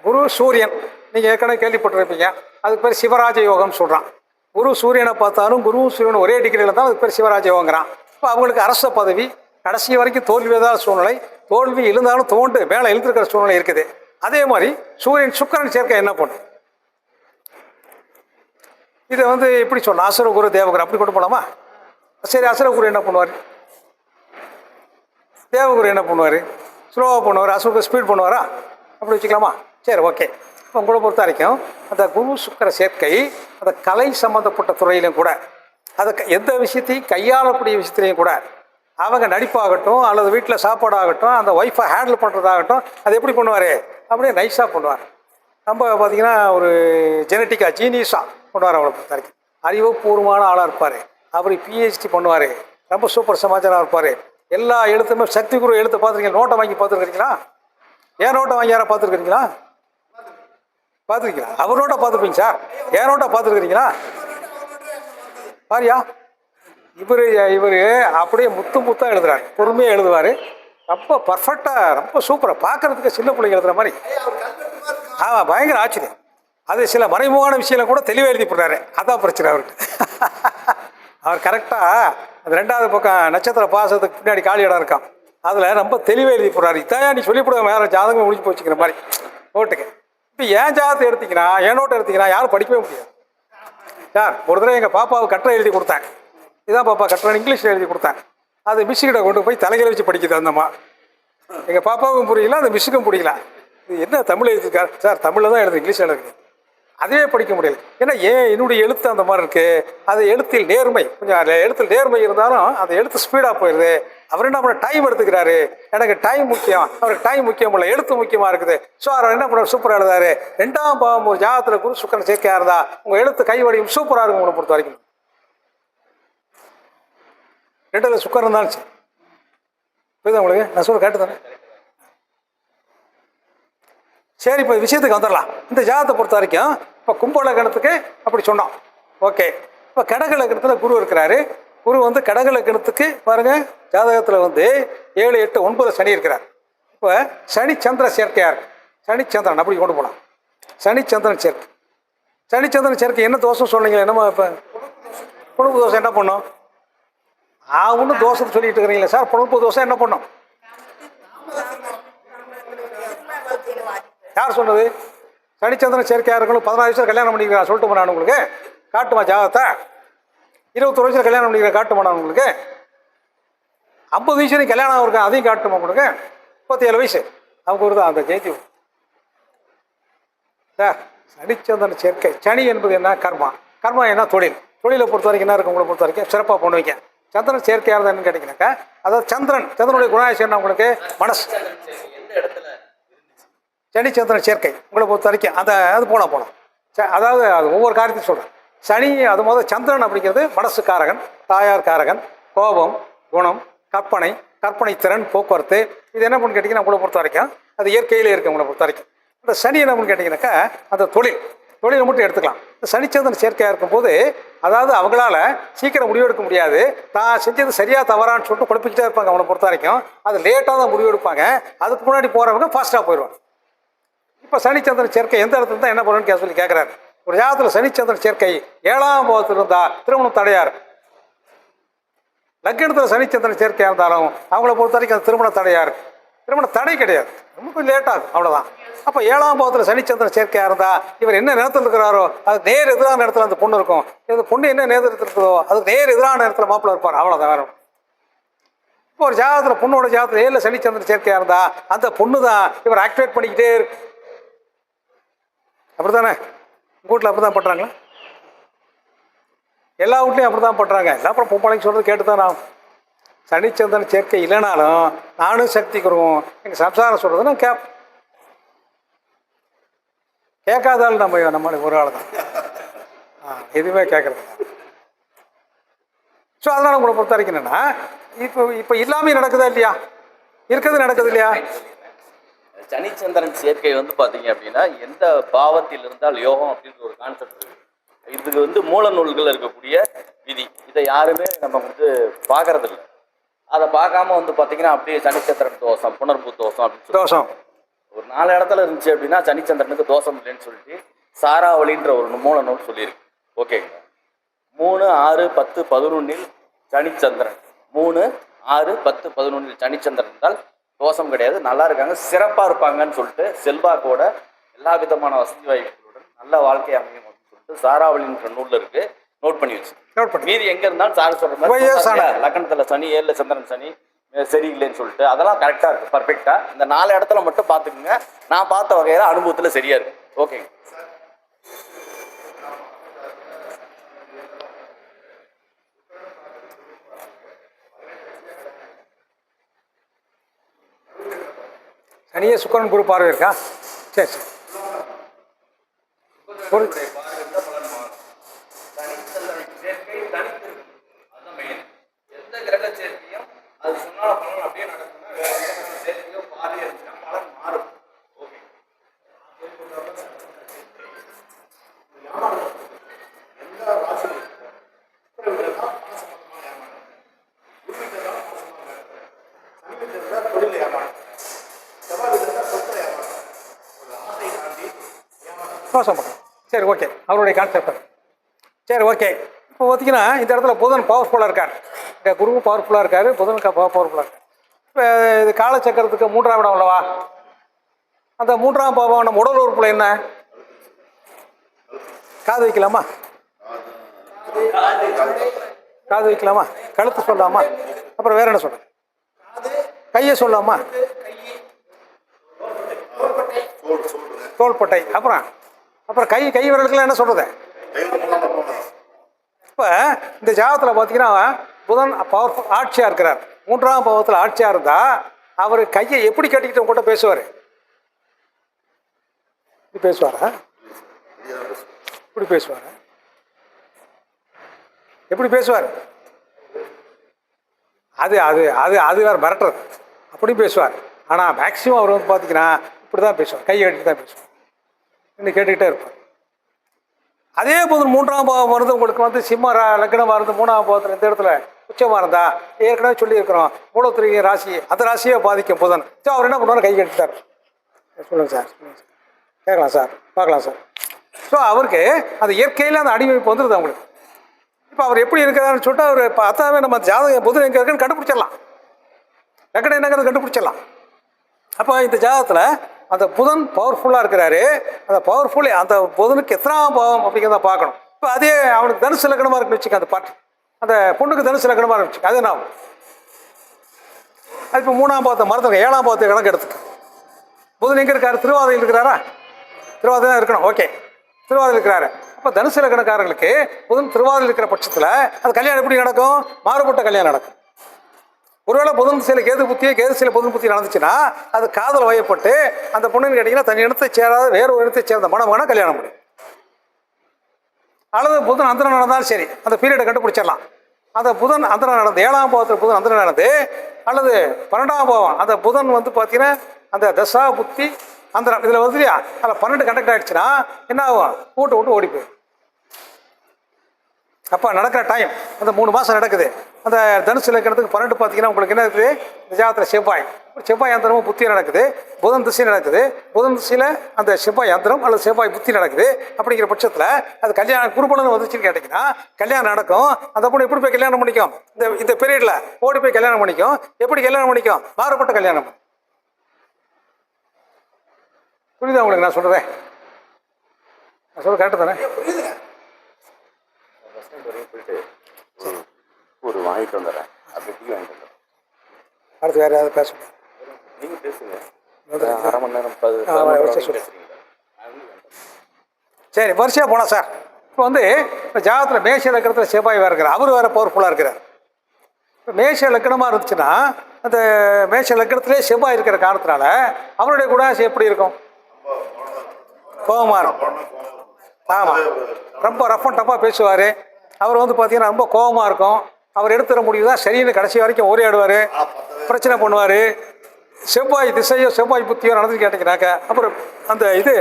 குரு சூரியன் நீங்கள் ஏற்கனவே கேள்விப்பட்டிருப்பீங்க. அதுக்கு பேர் சிவராஜ யோகம்னு சொல்கிறான். குரு சூரியனை பார்த்தாலும் குருவும் சூரியனும் ஒரே டிகிரியில் தான் அதுக்கு பேர் சிவராஜ யோகங்கிறான். இப்போ அவங்களுக்கு அரச பதவி கடைசி வரைக்கும் தோல்வியதான சூழ்நிலை, தோல்வி இருந்தாலும் தோண்டு மேலே இழுத்துருக்கிற சூழ்நிலை இருக்குது. அதே மாதிரி சூரியன் சுக்கிரன் சேர்க்கை என்ன பண்ணும்? இதை வந்து எப்படி சொல்லலாம்? அசுரகுரு தேவகுரு அப்படி கொண்டு போகலாமா? சரி, அசுரகுரு என்ன பண்ணுவார்? தேவகுரு என்ன பண்ணுவார்? ஸ்லோவாக பண்ணுவார், அசுர ஸ்பீட் பண்ணுவாரா? அப்படி வச்சுக்கலாமா? சரி, ஓகே. இப்போ உங்களை பொறுத்த வரைக்கும் அந்த குரு சுக்கிர சேர்க்கை அந்த கலை சம்மந்தப்பட்ட துறையிலும் கூட, அதை எந்த விஷயத்தையும் கையாளக்கூடிய விஷயத்துலையும் கூட, அவங்க நடிப்பாகட்டும் அல்லது வீட்டில் சாப்பாடாகட்டும், அந்த ஒய்ஃபை ஹேண்டில் பண்ணுறதாகட்டும், அது எப்படி பண்ணுவார்? அப்படியே நைஸாக பண்ணுவார். நம்ம பார்த்திங்கன்னா ஒரு ஜெனட்டிக்காக ஜீனியஸாக பண்ணுவார். அவளை பொறுத்த வரைக்கும் அறிவுபூர்வமான ஆளாக இருப்பார். அவர் பிஹெச்டி பண்ணுவார். ரொம்ப சூப்பர் சமாச்சாரம் இருப்பார். எல்லா எழுத்துமே சக்தி குரு எழுத்து பார்த்துருக்கீங்க? நோட்டை வாங்கி பார்த்துருக்கீங்களா? ஏன் நோட்டை வாங்கி யாரை பார்த்துருக்கீங்களா? பார்த்துருக்கீங்களா? அவர் நோட்டை பார்த்துருப்பீங்க சார். ஏன் நோட்டை பார்த்துருக்கீங்களா? பாரியா, இவர் அப்படியே முத்தாக எழுதுறாரு, பொறுமையாக எழுதுவார். ரொம்ப பர்ஃபெக்டாக, ரொம்ப சூப்பராக, பார்க்குறதுக்கு சின்ன பிள்ளைங்க எழுதுகிற மாதிரி. பயங்கர ஆச்சரியம். அது சில மறைமுகமான விஷயம் கூட தெளிவாக எழுதி போடுறாரு. அதான் பிரச்சனை அவருக்கு. அவர் கரெக்டாக அந்த 2வது பக்கம் நட்சத்திர பாசத்துக்கு பின்னாடி காலி இடம் இருக்கான், அதில் ரொம்ப தெளிவாக எழுதி போடுறாரு. இதையா நீ சொல்லிவிடுவ, வேறு ஜாதகம் முடிஞ்சு போச்சுக்கிற மாதிரி நோட்டுக்கு. இப்போ ஏன் ஜாதகத்தை எடுத்திங்கன்னா, என் நோட்டை எடுத்திங்கன்னா யாரும் படிக்கவே முடியாது சார். ஒரு தடவை எங்கள் பாப்பாவுக்கு கட்டுரை எழுதி கொடுத்தேன். இதான் பாப்பா கட்டுரை, இங்கிலீஷில் எழுதி கொடுத்தேன். அது மிஸ்ஸுக்கிட்ட கொண்டு போய் தலைகளை வச்சு படிக்குது அந்தம்மா. எங்கள் பாப்பாவுக்கும் புரியல, அந்த மிஸ்ஸுக்கும் புரியல. இது என்ன தமிழ் எழுதிருக்காரு சார்? தமிழில் தான் எழுது, இங்கிலீஷில் எழுதுது. அதுவே படிக்க முடியல. ஏன்னா என்னுடைய எழுத்து அந்த மாதிரி இருக்குது. அது எழுத்தில் நேர்மை, கொஞ்சம் அதில் எழுத்தில் நேர்மை இருந்தாலும் அந்த எழுத்து ஸ்பீடாக போயிடுது. அவர் என்ன பண்ண டைம் எடுத்துக்கிறாரு. எனக்கு டைம் முக்கியம், அவருக்கு டைம் முக்கியம் இல்லை, எழுத்து முக்கியமாக இருக்குது. ஸோ அவர் என்ன பண்ண சூப்பராக எழுதாரு. 2ஆம் பாவம் ஒரு ஜாதகத்தில் குரு சுக்கிரன் சேர்க்கையாக இருந்தால் உங்கள் எழுத்து கை வடிவம் சூப்பராக இருக்கும். உங்களை பொறுத்த வரைக்கும் 2ல் சுக்கிரன் தான். புரியுதா உங்களுக்கு? நான் சொல்ல கேட்டு தானே? சரி, இப்போ விஷயத்துக்கு வந்துடலாம். இந்த ஜாதகத்தை பொறுத்த வரைக்கும் இப்போ கும்ப லக்னத்துக்கு அப்படி சொன்னோம், ஓகே. இப்போ கடக லக்னத்தில் குரு இருக்கிறாரு. குரு வந்து கடக லக்னத்துக்கு பாருங்கள், ஜாதகத்தில் வந்து 7, 8, 9 சனி இருக்கிறார். இப்போ சனி சந்திர சேர்க்கையாக இருக்கு. சனி சந்திரன் அப்படி கொண்டு போகலாம். சனி சந்திரன் சேர்க்கை. சனி சந்திரன் சேர்க்கை என்ன தோஷம் சொன்னீங்க? என்னம்மா இப்போ குடும்ப தோஷம் என்ன பண்ணும்? ஒன்றும் தோஷத்தை சொல்லிட்டு இருக்கிறீங்களா சார்? குடும்ப தோஷம் என்ன பண்ணும்? யார் சொன்னது? சனிச்சந்திரன் சேர்க்கையாக இருக்கணும். 16 வயசுல கல்யாணம் பண்ணிக்கிறேன் சொல்லிட்டு நான் உங்களுக்கு காட்டுமா ஜாதகத்தை? 21 வயசுல கல்யாணம் பண்ணிக்கிறேன் காட்டுமா நான் உங்களுக்கு? 50 வயசுல கல்யாணம் இருக்கேன் அதையும் காட்டுமா உங்களுக்கு? 37 வயசு அவங்க ஒரு தான் அந்த ஜெயந்தி சார். சனிச்சந்திரன் சேர்க்கை. சனி என்பது என்ன? கர்மா. கர்மா என்ன? தொழில். தொழிலை பொறுத்த வரைக்கும் என்ன இருக்கும்? உங்களை பொறுத்த வரைக்கும் சிறப்பாக பண்ணுவீங்க. சந்திரன் சேர்க்கையாக இருந்தால் என்னன்னு கேட்டிங்கனாக்கா, அதாவது சந்திரனுடைய குணாதிசயம் என்ன உங்களுக்கு? மனசு. சனி சந்திரன் சேர்க்கை உங்களை பொறுத்த வரைக்கும் அது போகலாம். அதாவது அது ஒவ்வொரு காரியத்தையும் சொல்கிறேன். சனி அது முதல் சந்திரன் அப்படிங்கிறது மனசு காரகன், தாயார் காரகன், கோபம், குணம், கற்பனை திறன், போக்குவரத்து. இது என்ன பண்ணு கேட்டிங்கன்னா உங்களை பொறுத்த வரைக்கும் அது இயற்கையிலே இருக்குது. உங்களை பொறுத்த வரைக்கும் இந்த சனி என்ன பண்ணு கேட்டிங்கனாக்கா அந்த தொழிலை மட்டும் எடுத்துக்கலாம். இந்த சனிச்சந்திரன் சேர்க்கையாக இருக்கும்போது அதாவது அவங்களால சீக்கிரம் முடிவெடுக்க முடியாது. தான் செஞ்சது சரியாக தவறான்னு சொல்லிட்டு குழப்பிக்கிட்டே இருப்பாங்க. அவனை பொறுத்த வரைக்கும் அது லேட்டாக தான் முடிவெடுப்பாங்க. அதுக்கு முன்னாடி போகிறவங்க ஃபாஸ்ட்டாக போயிடுவாங்க. இப்போ சனிச்சந்திரன் சேர்க்கை எந்த இடத்துல தான் என்ன பண்ணணும்னு சொல்லி கேட்குறாரு. ஒரு ஜாதகத்தில் சனிச்சந்திரன் சேர்க்கை 7ஆம் பாவத்தில் இருந்தால் திருமணம் தடையார். லக்னத்தில் சனிச்சந்திரன் சேர்க்கையாக இருந்தாலும் அவங்கள பொறுத்த வரைக்கும் அது திருமண தடையார். திருமண தடை கிடையாது, ரொம்ப கொஞ்சம் லேட்டாகும், அவ்வளோதான். அப்போ 7ஆம் பாவத்தில் சனிச்சந்திரன் சேர்க்கையாக இருந்தால் இவர் என்ன நேரத்தில் இருக்கிறாரோ அது நேர் எதிரான இடத்துல அந்த பொண்ணு இருக்கும். இந்த பொண்ணு என்ன நேரத்தில் இருக்குதோ அதுக்கு நேர் எதிரான இடத்துல மாப்பிள்ளை இருப்பார், அவ்வளோதான், வேற. இப்போ ஒரு ஜாதகத்தில் பொண்ணோட ஜாதகத்தில் 7ல் சனிச்சந்திரன் சேர்க்கையாக இருந்தால் அந்த பொண்ணு தான் இவர் ஆக்டிவேட் பண்ணிக்கிட்டே இருக்கு. அப்படி தானே? உங்கள் வீட்டில் அப்படி தான் பண்ணுறாங்களா? எல்லா வீட்லையும் அப்படி தான் பண்ணுறாங்க. அப்புறம் பொம்பளைக்கு சொல்கிறது கேட்டு தான் நான். சனிச்சந்திரன் சேர்க்கை இல்லைனாலும் நானும் சக்தி குருவும் எங்கள் சம்சாரம் சொல்கிறது நான் கேட்காதாலும் நம்மளுக்கு ஒரு ஆள் தான். எதுவுமே கேட்குறது. ஸோ அதனால் உங்களை பொறுத்த வரைக்கும் என்னென்னா இப்போ எல்லாமே நடக்குதா இல்லையா? இருக்கிறது நடக்குது இல்லையா? சனிச்சந்திரன் சேர்க்கை வந்து பார்த்தீங்க அப்படின்னா எந்த பாவத்தில் இருந்தால் யோகம் அப்படின்ற ஒரு கான்செப்ட் இருக்கு. இதுக்கு வந்து மூல நூல்கள் இருக்கக்கூடிய விதி. இதை யாருமே நம்ம வந்து பார்க்கறது இல்லை. அதை பார்க்காம வந்து பார்த்தீங்கன்னா அப்படியே சனிச்சந்திரன் தோஷம், புனர்பூ தோஷம் அப்படின்னு தோஷம் ஒரு 4 இடத்துல இருந்துச்சு அப்படின்னா சனிச்சந்திரனுக்கு தோஷம் இல்லைன்னு சொல்லிட்டு சாராவளின்ற ஒரு மூல நூல் சொல்லியிருக்கு. ஓகேங்களா? 3, 6, 10, 11 சனிச்சந்திரன், 3, 6, 10, 11 சனிச்சந்திரன் இருந்தால் தோஷம் கிடையாது, நல்லா இருக்காங்க, சிறப்பாக இருப்பாங்கன்னு சொல்லிட்டு செல்வாக்கோட எல்லா விதமான வசதி வாய்ப்புகளுடன் நல்ல வாழ்க்கை அமையும் அப்படின்னு சொல்லிட்டு சாராவளின்ற நூலில் இருக்கு. நோட் பண்ணி வச்சு மீதி எங்க இருந்தாலும் சார் சொல்ற மாதிரி லக்னத்துல சனி, 7ல் சந்திரன் சனி, சரியில்லைன்னு சொல்லிட்டு அதெல்லாம் கரெக்டாக இருக்குது பர்ஃபெக்டாக. இந்த 4 இடத்துல மட்டும் பார்த்துக்குங்க. நான் பார்த்த வகையில் அனுபவத்தில் சரியா இருக்கு. ஓகேங்க. சனியே சுக்கிரன் குரு பார்வை இருக்கா? சரி சரி. மோசம் பண்ணலாம். சரி ஓகே, அவருடைய கான்செப்ட். சரி ஓகே. இப்போ பார்த்தீங்கன்னா இந்த இடத்துல புதன் பவர்ஃபுல்லாக இருக்கார், இந்த குருவும் பவர்ஃபுல்லாக இருக்கார், புதன் பவர்ஃபுல்லாக இருக்கார். இப்போ இது காலச்சக்கரத்துக்கு 3ஆம் இடம் உள்ளவா? அந்த 3ஆம் பாவம் நம்ம உடல் உறுப்பில் என்ன? காது வைக்கலாமா? காது வைக்கலாமா? கழுத்து சொல்லலாமா? அப்புறம் வேற என்ன சொல்ற? கையை சொல்லலாமா? தோள்பட்டை. அப்புறம் கை விரலுக்குலாம் என்ன சொல்றது? இப்போ இந்த ஜாதகத்தில் பார்த்தீங்கன்னா புதன் பவர்ஃபுல் ஆட்சியாக இருக்கிறார். 3ஆம் பாவத்தில் ஆட்சியாக இருந்தால் அவர் கையை எப்படி கட்டிக்கிட்டு உங்கள்கிட்ட பேசுவார்? இப்படி பேசுவாரா? இப்படி பேசுவாரா? எப்படி பேசுவார்? அது அது அது அது வேறு மிரட்டுறது. அப்படி பேசுவார். ஆனால் மேக்சிமம் அவர் வந்து பார்த்தீங்கன்னா இப்படி தான் பேசுவார், கையை கட்டிட்டு தான் பேசுவார். இன்னும் கேட்டுக்கிட்டே இருப்பார். அதே போது 3ஆம் பாவம் வந்து உங்களுக்கு வந்து சிம்ம லக்னமாக இருந்து 3ஆம் பாவத்தில் இந்த இடத்துல உச்சமாக இருந்தா ஏற்கனவே சொல்லியிருக்கிறோம், மூலத்திரிகை ராசி, அந்த ராசியை பாதிக்கும் புதன். ஸோ அவர் என்ன பண்ணுவார்? கை கட்டிட்டார். சொல்லுங்கள் சார், சொல்லுங்கள் சார், கேட்கலாம் சார், பார்க்கலாம் சார். ஸோ அவருக்கு அந்த இயற்கையில் அந்த அடிமைப்பு வந்துடுது அவங்களுக்கு. இப்போ அவர் எப்படி இருக்கிறாருன்னு சொல்லிட்டு அவர் இப்போ அத்தாவே நம்ம ஜாதகம் புதன் எங்கே இருக்குன்னு கண்டுபிடிச்சிடலாம், லக்னம் என்னங்கிறது கண்டுபிடிச்சிடலாம். அப்போ இந்த ஜாதகத்தில் அந்த புதன் பவர்ஃபுல்லாக இருக்கிறாரு. அந்த பவர்ஃபுல் அந்த புதனுக்கு எத்தனாம் பாவம் அப்படிங்கிறத பார்க்கணும். இப்போ அதே அவனுக்கு தனுசு லக்னமாக இருக்குன்னு வச்சுக்க, அந்த பாட்டு அந்த பொண்ணுக்கு தனுசு லக்னமாக இருந்துச்சு, அது என்ன ஆகும்? அது இப்போ 3ஆம் பாவத்தை மறந்துங்க, 7ஆம் பாவத்தை கணக்கு எடுத்துக்க. புதன் எங்கே இருக்காரு? திருவாதிரையில் இருக்கிறாரா? திருவாதிரை தான் இருக்கணும். ஓகே, திருவாதிரையில் இருக்கிறாரு. அப்போ தனுசு லக்னக்காரங்களுக்கு புதன் திருவாதிரையில் இருக்கிற பட்சத்தில் அது கல்யாணம் எப்படி நடக்கும்? மாறுபட்ட கல்யாணம் நடக்கும். ஒருவேளை புதன் திசையில் கேது புத்தியோ கேது திசையில் புதன் புத்தி நடந்துச்சுன்னா அது காதல் வயப்பட்டு அந்த பொண்ணுன்னு கேட்டிங்கன்னா தன் இனத்தை சேராத வேறு ஒரு இனத்தை சேர்ந்த மணமகனை கல்யாணம் முடியும். அல்லது புதன் அந்தரம் நடந்தாலும் சரி, அந்த பீரியடை கண்டுபிடிச்சிடலாம். அந்த புதன் அந்தரம் நடந்து 7ஆம் பாவத்தில் புதன் அந்தரம் நடந்து அல்லது 12ஆம் பாவம் அந்த புதன் வந்து பார்த்தீங்கன்னா அந்த தசா புத்தி அந்தரம் இதில் வந்து அதில் 12 கண்டக்ட் ஆகிடுச்சுன்னா என்ன ஆகும்? விட்டு ஓடி போயிடும். அப்போ நடக்கிற டைம் அந்த 3 மாதம் நடக்குது. அந்த தனுசு லக்னத்துக்கு 12 பார்த்தீங்கன்னா உங்களுக்கு என்ன இருக்குது? இந்த ஜாதகத்தில் செவ்வாய் அந்தரமும் புத்தி நடக்குது, புதன் திசை நடக்குது. புதன் திசையில் அந்த செவ்வாய் அந்தரம் அல்லது செவ்வாய் புத்தி நடக்குது. அப்படிங்கிற பட்சத்தில் அது கல்யாணம் குருபலன் வந்துச்சுன்னு கேட்டிங்கன்னா கல்யாணம் நடக்கும். அந்த பொண்ணு எப்படி போய் கல்யாணம் பண்ணிக்கும்? இந்த பீரியடில் ஓடி போய் கல்யாணம் பண்ணிக்கும். எப்படி கல்யாணம் பண்ணிக்கும்? மாறுபட்ட கல்யாணம். புரியுதா உங்களுக்கு நான் சொல்கிறேன்? நான் சொல்ல கரெக்டு தானே? ஒரு வாங்கிட்டு வந்துடுறேன், அப்படி வாங்கிட்டு வந்துடுறேன். அடுத்து வேறு ஏதாவது பேசணும்? நீங்கள் பேசுங்க, 1/2 மணி நேரம் 10 சரி வரிசையாக போனால் சார். இப்போ வந்து இப்போ ஜாதகத்தில் மேஷ லக்னத்தில் செவ்வாய் வேறு இருக்கிறார், அவர் வேறு பவர்ஃபுல்லாக இருக்கிறார். இப்போ மேஷ லக்னமாக இருந்துச்சுன்னா அந்த மேஷ லக்னத்திலே செவ்வாய் இருக்கிற காரணத்தினால அவருடைய குணாசி எப்படி இருக்கும்? கோபமாக இருக்கும். ஆமாம், ரொம்ப ரஃப் அண்ட் டஃப்பாக பேசுவார். அவர் வந்து பார்த்தீங்கன்னா ரொம்ப கோபமாக இருக்கும். அவர் எடுத்துட முடியுதா சரின்னு கடைசி வரைக்கும் ஓரியாடுவார், பிரச்சனை பண்ணுவார். செவ்வாய் திசையோ செவ்வாய் புத்தியோ நடந்து கேட்டிங்கனாக்கா அப்புறம் அந்த இது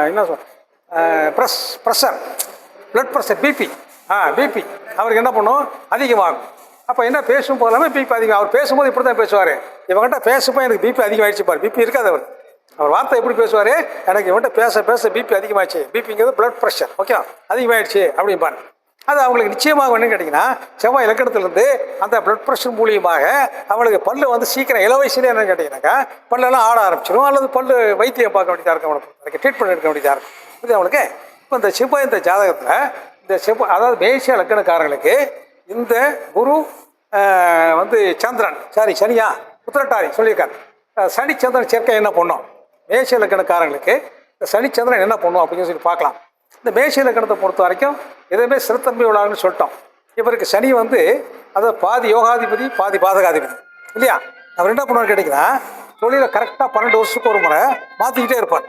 என்ன சொல் ப்ரெஷர், பிளட் ப்ரெஷர், பிபி அவருக்கு என்ன பண்ணும்? அதிகமாகும். அப்போ என்ன பேசும் போதெல்லாமே பிபி அதிகம். அவர் பேசும்போது இப்படி தான் பேசுவார். இவங்ககிட்ட பேசும்போது எனக்கு பிபி அதிகமாகிடுச்சு பாரு. பிபி இருக்காது அவர் வார்த்தை எப்படி பேசுவார்? எனக்கு இவன்கிட்ட பேச பிபி அதிகமாகிடுச்சு. பிபிங்கிறது பிளட் ப்ரெஷர், ஓகே, அதிகமாகிடுச்சு அப்படிம்பாரு. அது அவங்களுக்கு நிச்சயமாக என்னன்னு கேட்டிங்கன்னா செவ்வாய் இலக்கணத்திலேருந்து அந்த பிளட் ப்ரெஷர் மூலியமாக அவங்களுக்கு பல்லு வந்து சீக்கிரம் இள வயசுலேயே என்னன்னு கேட்டிங்கன்னாக்கா பல்லெல்லாம் ஆட ஆரம்பிச்சிடும். அல்லது பல்லு வைத்தியம் பார்க்க வேண்டியதாக இருக்கும், அவங்களுக்கு ட்ரீட்மெண்ட் எடுக்க வேண்டியதாக இருக்கும். இது அவங்களுக்கு இப்போ இந்த செவ்வாய் இந்த ஜாதகத்தில் இந்த செவ்வாய் அதாவது மேஷ இலக்கணக்காரங்களுக்கு இந்த குரு வந்து சந்திரன் சனியா உத்திரட்டாதி சொல்லியிருக்காரு. சனி சந்திரன் சேர்க்கை என்ன பண்ணும், மேஷ இலக்கணக்காரங்களுக்கு இந்த சனி சந்திரன் என்ன பண்ணும் அப்படின்னு சொல்லி பார்க்கலாம். இந்த மேஷ இலக்கணத்தை பொறுத்த வரைக்கும் எதுவுமே சிறுத்தன்மை உள்ளாங்கன்னு சொல்லிட்டோம். இவருக்கு சனி வந்து அதை பாதி யோகாதிபதி பாதி பாதகாதிபதி இல்லையா. அவர் என்ன பண்ணுவார் கேட்டிங்கன்னா, தொழிலை கரெக்டாக 12 வருஷத்துக்கு ஒரு முறை மாற்றிக்கிட்டே இருப்பார்.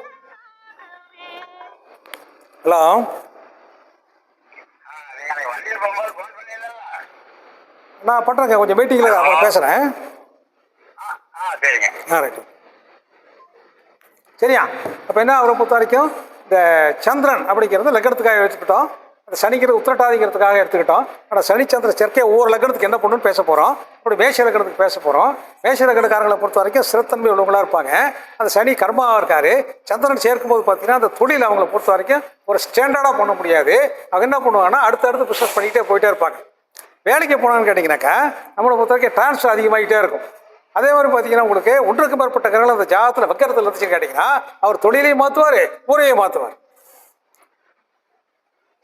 ஹலோ, நான் பண்ணுறேங்க, கொஞ்சம் மீட்டிங்கில் அப்புறம் பேசுகிறேன். ரைட்டு, சரியா. அப்போ என்ன அவரை பொறுத்த வரைக்கும் இந்த சந்திரன் அப்படிங்கிறது லக்னத்துக்காக எடுத்துக்கிட்டோம், அந்த சனிக்கிறது உத்திரட்டாதிங்கிறதுக்காக எடுத்துக்கிட்டோம். ஆனால் சனி சந்திர சேர்க்கை ஒவ்வொரு லக்னத்துக்கு என்ன பண்ணுன்னு பேச போகிறோம். அப்படி மேஷ லக்னத்துக்கு பேச போகிறோம். மேஷ லக்னக்காரங்களை பொறுத்த வரைக்கும் சிறத்தன்மை உள்ளவங்களாக இருப்பாங்க. அந்த சனி கர்மாவாக இருக்காரு. சந்திரன் சேர்க்கும்போது பார்த்தீங்கன்னா அந்த தொழில் அவங்களை பொறுத்த வரைக்கும் ஒரு ஸ்டாண்டர்டாக பண்ண முடியாது. அவங்க என்ன பண்ணுவாங்கன்னா அடுத்தடுத்து பிஸ்னஸ் பண்ணிக்கிட்டே போயிட்டே இருப்பாங்க. வேலைக்கு போனான்னு கேட்டிங்கனாக்கா நம்மளை பொறுத்த வரைக்கும் டிரான்ஸ்ஃபர் அதிகமாகிட்டே இருக்கும். அதே மாதிரி பார்த்தீங்கன்னா உங்களுக்கு ஒன்றுக்கு மேற்பட்ட கிரகங்கள் அந்த ஜாதகத்தில் வக்கரத்தில் இருந்துச்சுன்னு கேட்டிங்கன்னா அவர் தொழிலையும் மாற்றுவார், ஊரையும் மாற்றுவார்.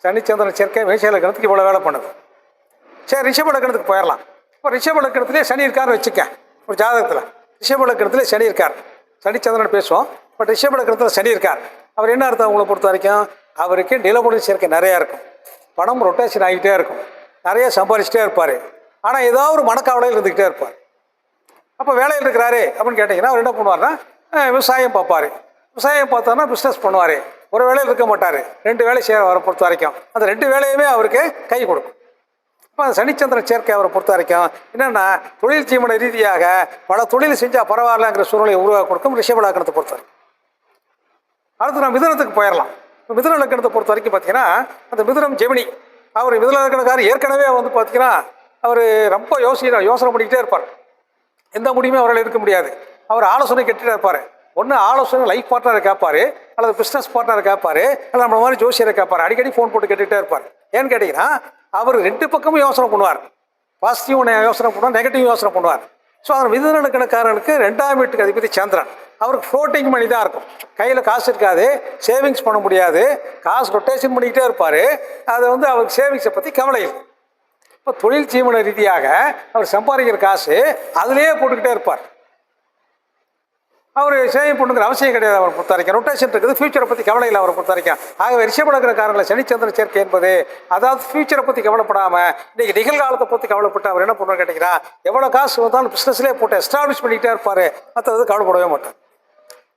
சனிச்சந்திரன் சேர்க்கை மேஷ லக்னத்துக்கு இவ்வளோ வேலை பண்ணுது. சரி, ரிஷப லக்னத்துக்கு போயிடலாம். இப்போ ரிஷப லக்னத்திலே சனி இருக்காருன்னு வச்சுக்க. ஒரு ஜாதகத்தில் ரிஷப லக்னத்திலே சனி இருக்கார். சனிச்சந்திரன் பேசுவோம், பட் ரிஷப லக்னத்தில் சனி இருக்கார். அவர் என்ன அர்த்தம் உங்களை பொறுத்த வரைக்கும், அவருக்கு நிலபொருள் சேர்க்கை நிறையா இருக்கும், பணம் ரொட்டேஷன் ஆகிட்டே இருக்கும், நிறைய சம்பாதிச்சிட்டே இருப்பார். ஆனால் ஏதாவது ஒரு மனக்கவலையில் இருந்துக்கிட்டே இருப்பார். அப்போ வேலையில் இருக்கிறாரு அப்படின்னு கேட்டிங்கன்னா அவர் என்ன பண்ணுவார்னா விவசாயம் பார்ப்பார். விவசாயம் பார்த்தாருன்னா பிஸ்னஸ் பண்ணுவார். ஒரு வேலையில் இருக்க மாட்டார், 2 வேலை செய்ய அவரை பொறுத்த வரைக்கும் அந்த 2 வேலையுமே அவருக்கு கை கொடுக்கும். இப்போ அந்த சனிச்சந்திரன் சேர்க்கை அவரை பொறுத்த வரைக்கும் என்னென்னா தொழில் ஜீவன ரீதியாக பல தொழில் செஞ்சால் பரவாயில்லங்கிற சூழ்நிலையை உருவாக்க கொடுக்கும் ரிஷப லக்னத்தை பொறுத்த வரைக்கும். அடுத்து நான் மிதுனத்துக்கு போயிடலாம். இப்போ மிதுன லக்னத்தை பொறுத்த வரைக்கும் பார்த்தீங்கன்னா அந்த மிதுனம் ஜெமினி. அவர் மிதுன லக்னக்காரர் ஏற்கனவே வந்து பார்த்தீங்கன்னா அவர் ரொம்ப யோசனை பண்ணிக்கிட்டே இருப்பார். எந்த முடியுமே அவரால் இருக்க முடியாது. அவர் ஆலோசனை கேட்டுகிட்டே இருப்பார். ஒன்று ஆலோசனை லைஃப் பார்ட்னரை கேட்பார், அல்லது பிஸ்னஸ் பார்ட்னரை கேட்பார், அல்லது நம்மள மாதிரி ஜோசியரை கேட்பார். அடிக்கடி ஃபோன் போட்டு கேட்டுகிட்டே இருப்பார். ஏன்னு கேட்டிங்கன்னா அவர் 2 பக்கமும் யோசனை பண்ணுவார். பாசிட்டிவ் யோசனை பண்ணுவார், நெகட்டிவ் யோசனை பண்ணுவார். ஸோ அந்த மிதுன லக்னக்காரனுக்கு 2ஆம் வீட்டுக்கு அதிபதி சந்திரன். அவருக்கு ஃப்ளோட்டிங் மணி தான் இருக்கும், கையில் காசு இருக்காது, சேவிங்ஸ் பண்ண முடியாது, காசு ரொட்டேஷன் பண்ணிக்கிட்டே இருப்பார். அது வந்து அவருக்கு சேவிங்ஸை பற்றி கவலை இல்லை. இப்போ தொழில் ஜீவன ரீதியாக அவர் சம்பாதிக்கிற காசு அதிலேயே போட்டுக்கிட்டே இருப்பார். அவர் சேவிங் பண்ணுங்கிற அவசியம் கிடையாது. அவரை பொறுத்த வரைக்கும் ரொட்டேஷன் இருக்குது, ஃபியூச்சரை பற்றி கவலை இல்லை அவரை பொறுத்த வரைக்கும். ஆகவே ரிஷப லக்னக்காரங்களை சனிச்சந்திரன் சேர்க்கை என்பது அதாவது ஃபியூச்சரை பற்றி கவலைப்படாமல் இன்றைக்கி நிகழ்காலத்தை பற்றி கவலைப்பட்டு அவர் என்ன பண்ணுவான்னு கேட்டிங்கன்னா எவ்வளோ காசு வந்தாலும் பிஸ்னஸ்லேயே போட்டு எஸ்டாப்ளிஷ் பண்ணிக்கிட்டே இருப்பார், மற்றது கவலைப்படவே மாட்டார்.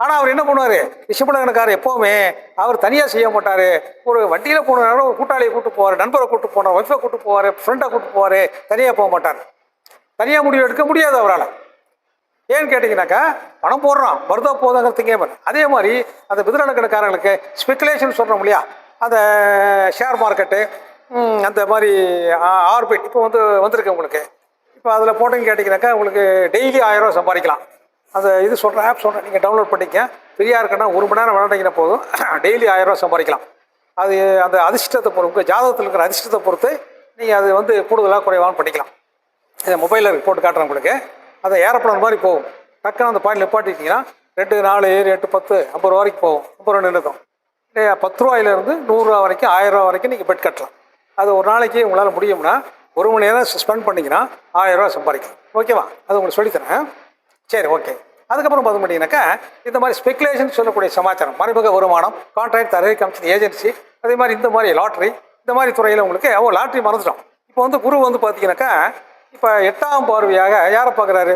ஆனால் அவர் என்ன பண்ணுவார், ரிஷப லக்னக்காரர் எப்போவுமே அவர் தனியாக செய்ய மாட்டார். ஒரு வண்டியில் போனாலும் ஒரு கூட்டாளியை கூப்பிட்டு போவார், நண்பரை கூப்பிட்டு போனார், ஒய்ஃபை கூப்பிட்டு போவார், ஃப்ரெண்டை கூப்பிட்டு போவார், தனியாக போக மாட்டார். தனியாக முடிவு எடுக்க முடியாது அவரால். ஏன்னு கேட்டிங்கனாக்கா பணம் போடுறான் வருதா போதாங்கிறதுக்கே மாதிரி. அதே மாதிரி அந்த மிதுன லக்னக்காரங்களுக்கு ஸ்பெக்குலேஷன் சொல்கிறோம் இல்லையா, அந்த ஷேர் மார்க்கெட்டு அந்த மாதிரி ஆர்பிட் இப்போ வந்திருக்கு உங்களுக்கு. இப்போ அதில் போட்டோன்னு கேட்டிங்கனாக்கா உங்களுக்கு டெய்லி 1000 ரூபா சம்பாதிக்கலாம். அந்த இது சொல்கிறேன், ஆப் சொல்கிறேன், நீங்கள் டவுன்லோட் பண்ணிக்க. ஃப்ரீயாக இருக்குன்னா 1 மணி நேரம் விளையாண்டிங்கன்னா போதும், டெய்லி 1000 ரூபா சம்பாதிக்கலாம். அது அந்த அதிர்ஷ்டத்தை பொறுத்து, உங்கள் ஜாதகத்தில் இருக்கிற அதிர்ஷ்டத்தை பொறுத்து நீங்கள் அது வந்து கூடுதலாக குறைவான்னு பண்ணிக்கலாம். இதை மொபைலில் போட்டு காட்டுறேன் உங்களுக்கு. அதை ஏரோப்ளேன் மாதிரி போகும். டக்குன்னு அந்த பாயிண்ட் நிப்பாட்டிட்டிங்கன்னா 2, 4, 7, 8, 10, 50 ரூபா வரைக்கும் போகும். 50 ரூபா நின்றுக்கும். 10 ரூபாயிலேருந்து 100 ரூபா வரைக்கும் 1000 ரூபா வரைக்கும் நீங்கள் பெட் கட்டலாம். அது ஒரு நாளைக்கு உங்களால் முடியும்னா 1 மணி நேரம் ஸ்பெண்ட் பண்ணிங்கன்னா 1000 ரூபா சம்பாதிக்கலாம். ஓகேவா? அது உங்களுக்கு சொல்லித்தரேன். சரி, ஓகே. அதுக்கப்புறம் பார்த்து பண்ணிங்கனாக்கா இந்த மாதிரி ஸ்பெக்குலேஷன் சொல்லக்கூடிய சமாச்சாரம், மறைமுக வருமானம், கான்ட்ராக்ட், தரவை கமிஷன், ஏஜென்சி, அதே மாதிரி இந்த மாதிரி லாட்ரி, இந்த மாதிரி துறையில் உங்களுக்கு லாட்ரி மறந்துட்டோம். இப்போ வந்து குரு வந்து பார்த்தீங்கன்னாக்கா இப்போ 8ஆம் பார்வையாக யாரை பார்க்குறாரு,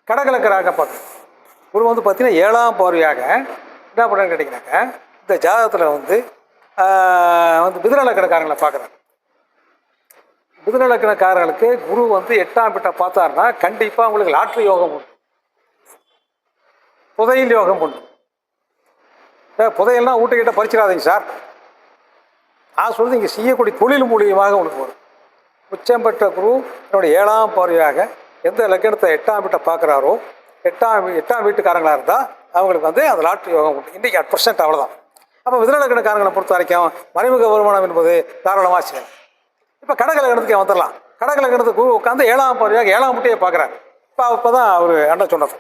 கடகலக்கராக பார்க்குறாரு. குரு வந்து பார்த்தீங்கன்னா 7ஆம் பார்வையாக என்ன பண்ணுறேன்னு கேட்டிங்கனாக்கா இந்த ஜாதகத்தில் வந்து மிதுன லக்னக்காரங்களை பார்க்குறாரு. மிதுன லக்னக்காரர்களுக்கு குரு வந்து 8ஆம் வீட்டை பார்த்தாருன்னா கண்டிப்பாக உங்களுக்கு லாட்ரி யோகம் உண்டு, புதையல் யோகம் உண்டு. புதையல்னால் வீட்டுக்கிட்ட பறிச்சிடாதீங்க சார். நான் சொல்லுது இங்கே செய்யக்கூடிய தொழில் மூலியமாக உங்களுக்கு வரும். உச்சம் பெற்ற குரு என்னுடைய 7ஆம் பார்வையாக எந்த லக்னத்தை 8ஆம் வீட்டை பார்க்குறாரோ 8ஆம் வீட்டுக்காரங்களாக இருந்தால் அவங்களுக்கு வந்து அந்த லாட்ரி யோகம் உண்டு. இன்றைக்கி 1% அவ்வளோதான். அப்போ மிதுன லக்னக்காரங்களை பொறுத்த வரைக்கும் மறைமுக வருமானம் என்பது தாராளமாக செய்யலாம். இப்போ கடக லக்னத்துக்கு வந்துடலாம். கடக லக்னத்துக்கு குரு உட்காந்து 7ஆம் பார்வையாக 7ஆம் வீட்டையே பார்க்குறாரு. இப்போ தான் அவர் அண்ணன் சொன்னது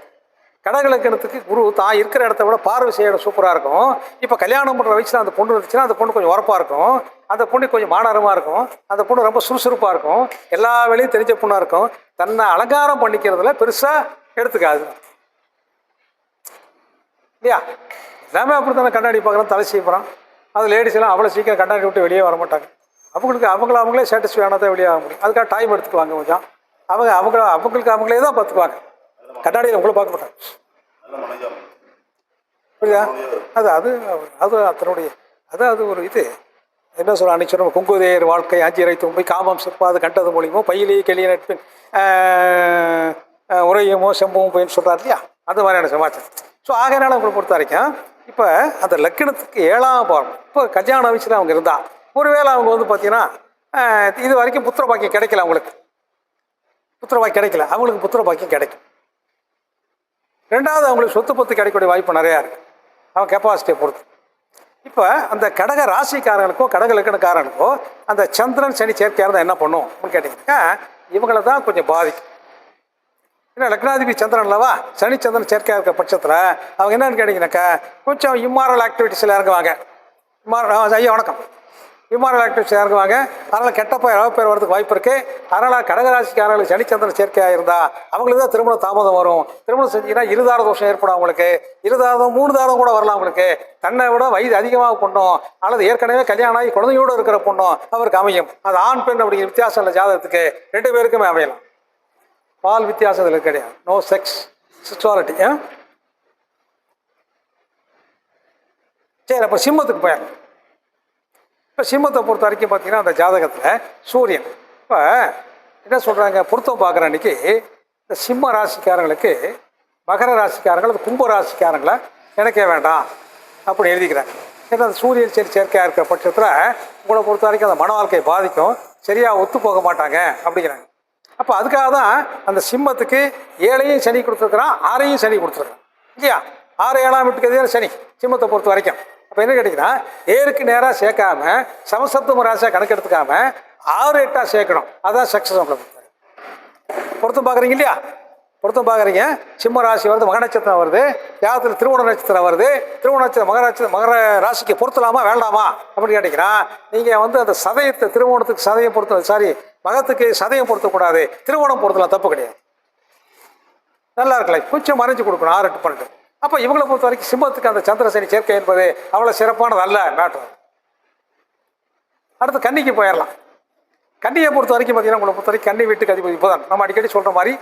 கடகலக்கணத்துக்கு குரு தான் இருக்கிற இடத்த விட பார்வை செய்ய இடம் சூப்பராக இருக்கும். இப்போ கல்யாணம் பண்ணுற வயசில் அந்த பொண்ணு இருந்துச்சுன்னா அந்த பொண்ணு கொஞ்சம் உரப்பாக இருக்கும், அந்த பொண்ணு கொஞ்சம் மானரமாக இருக்கும், அந்த பொண்ணு ரொம்ப சுறுசுறுப்பாக இருக்கும், எல்லா வேலையும் தெரிஞ்ச பொண்ணாக இருக்கும், தன்னை அலங்காரம் பண்ணிக்கிறதுல பெருசாக எடுத்துக்காது இல்லையா? எல்லாமே அப்படி தானே கண்ணாடி பார்க்குறோம், தலை செய்யப்படுறோம். அது லேடிஸ் எல்லாம் அவ்வளோ சீக்கிரம் கண்ணாடி விட்டு வெளியே வர மாட்டாங்க. அவங்களே சாட்டிஸ்ஃபை ஆனால் தான் வெளியே ஆக முடியும். அதுக்காக டைம் எடுத்துக்குவாங்க கொஞ்சம். அவங்களே தான் பார்த்துக்குவாங்க, கண்ணாடியில் உங்களை பார்க்க மாட்டாங்க. புரியுதா? அது அத்தனுடைய அது ஒரு இது என்ன சொல்ல அன்னைக்கு சொன்ன குங்குதேர் வாழ்க்கை ஆஞ்சிரை தும்பை காமம் சிற்பாது கண்டது மொழியுமோ பையிலேயே கெளிய நட்பின் உரையுமோ செம்பவும் போயின்னு சொல்கிறார் இல்லையா? அந்த மாதிரியான சமாச்சாரம். ஸோ ஆகையினால உங்களை பொறுத்த வரைக்கும் இப்போ அந்த லக்கணத்துக்கு 7ஆம் பாவம் இப்போ கல்யாண வயசில் அவங்க இருந்தால் ஒருவேளை அவங்க வந்து பார்த்தீங்கன்னா இது வரைக்கும் புத்திர பாக்கியம் கிடைக்கல, அவங்களுக்கு புத்திர பாக்கியம் கிடைக்கல, அவங்களுக்கு புத்திர பாக்கியம் கிடைக்கும். ரெண்டாவது அவங்களுக்கு சொத்து பத்து கிடைக்கக்கூடிய வாய்ப்பு நிறையா இருக்குது, அவன் கெப்பாசிட்டியை பொறுத்து. இப்போ அந்த கடக ராசிக்காரங்களுக்கோ கடக லக்கணக்காரங்களுக்கோ அந்த சந்திரன் சனி சேர்க்கையாக இருந்தால் என்ன பண்ணும் அப்படின்னு கேட்டிங்கன்னாக்கா இவங்களை தான் கொஞ்சம் பாதிக்கும். ஏன்னா லக்னாதிபதி சந்திரன் அல்லவா, சனி சந்திரன் சேர்க்கையாக இருக்கிற பட்சத்தில் அவங்க என்னன்னு கேட்டிங்கனாக்கா கொஞ்சம் இம்மாரல் ஆக்டிவிட்டீஸில் இறங்குவாங்க. ஐயா வணக்கம். இம்மாரல் ஆக்டிவிட்டீஸ் இறங்குவாங்க. அதனால் கெட்ட போய் பேர் வரதுக்கு வாய்ப்பு இருக்குது. அதனால் கடகராசிக்காரர்களுக்கு சனிச்சந்திரன் சேர்க்கையாக இருந்தால் அவங்களுக்கு தான் திருமணம் தாமதம் வரும். திருமணம் செஞ்சீங்கன்னா இருதார தோஷம் ஏற்படும் அவங்களுக்கு. இருதாரதம் 3 தாரம் கூட வரலாம் அவங்களுக்கு. தன்னை விட வயது அதிகமாக பொண்ணும் அல்லது ஏற்கனவே கல்யாணம் ஆகி குழந்தையோடு இருக்கிற பொண்ணும் அவருக்கு அமையும். அது ஆண் பெண் அப்படிங்கிற வித்தியாசம் இல்லை ஜாதகத்துக்கு, 2 பேருக்குமே அமையலாம். பால் வித்தியாசம் இதில் கிடையாது, நோ செக்ஸுவாலிட்டி. சரி, அப்போ சிம்மத்துக்கு போயிடலாம். இப்போ சிம்மத்தை பொறுத்த வரைக்கும் பார்த்தீங்கன்னா அந்த ஜாதகத்தில் சூரியன் இப்போ என்ன சொல்கிறாங்க, பொருத்தம் பார்க்குற அன்றைக்கி இந்த சிம்ம ராசிக்காரங்களுக்கு மகர ராசிக்காரங்கள் அது கும்ப ராசிக்காரங்களை நினைக்க வேண்டாம் அப்படின்னு எழுதிக்கிறாங்க. ஏன்னா அந்த சூரியன் சரி சேர்க்கையாக இருக்கிற பட்சத்தில் உங்களை பொறுத்த வரைக்கும் அந்த மன வாழ்க்கையை பாதிக்கும், சரியாக ஒத்து போக மாட்டாங்க அப்படிங்கிறாங்க. அப்போ அதுக்காக தான் அந்த சிம்மத்துக்கு 7ஐயும் சனி கொடுத்துருக்குறான், 6ஐயும் சனி கொடுத்துருக்கான் இல்லையா? 6 7ஆம் வீட்டுக்கு சனி சிம்மத்தை பொறுத்த வரைக்கும். அப்போ என்ன கேட்டிங்கன்னா ஏருக்கு நேராக சேர்க்காம சமசப்தம ராசியாக கணக்கெடுத்துக்காம 6 8ஆக சேர்க்கணும். அதான் சக்ஸஸ் நம்மளை பொருத்தம் பார்க்குறீங்க இல்லையா? பொருத்தம் பார்க்குறீங்க. சிம்ம ராசி வருது, மக நட்சத்திரம் வருது, யாகத்தில் திருவோண நட்சத்திரம் வருது. திருவோண நட்சத்திரம் மகர ராசிக்கு பொருத்தலாமா வேண்டாமா அப்படின்னு கேட்டிங்கன்னா நீங்கள் வந்து அந்த சதயத்தை திருவோணத்துக்கு சதயம் பொருத்த மகத்துக்கு சதயம் பொருத்தக்கூடாது, திருவோணம் பொருத்தலாம், தப்பு கிடையாது. நல்லா இருக்கல, கொஞ்சம் மறைஞ்சு கொடுக்கணும் 6 8 12. அப்போ இவங்களை பொறுத்த வரைக்கும் சிம்மத்துக்கு அந்த சந்திரசனி சேர்க்கை என்பது அவ்வளோ சிறப்பானது அல்ல மேட்ரு. அடுத்து கன்னிக்கு போயிடலாம். கன்னியை பொறுத்த வரைக்கும் பார்த்தீங்கன்னா உங்களை பொறுத்த வரைக்கும் கன்னி வீட்டுக்கு அதிபதி புதன். நம்ம அடிக்கடி சொல்கிற மாதிரி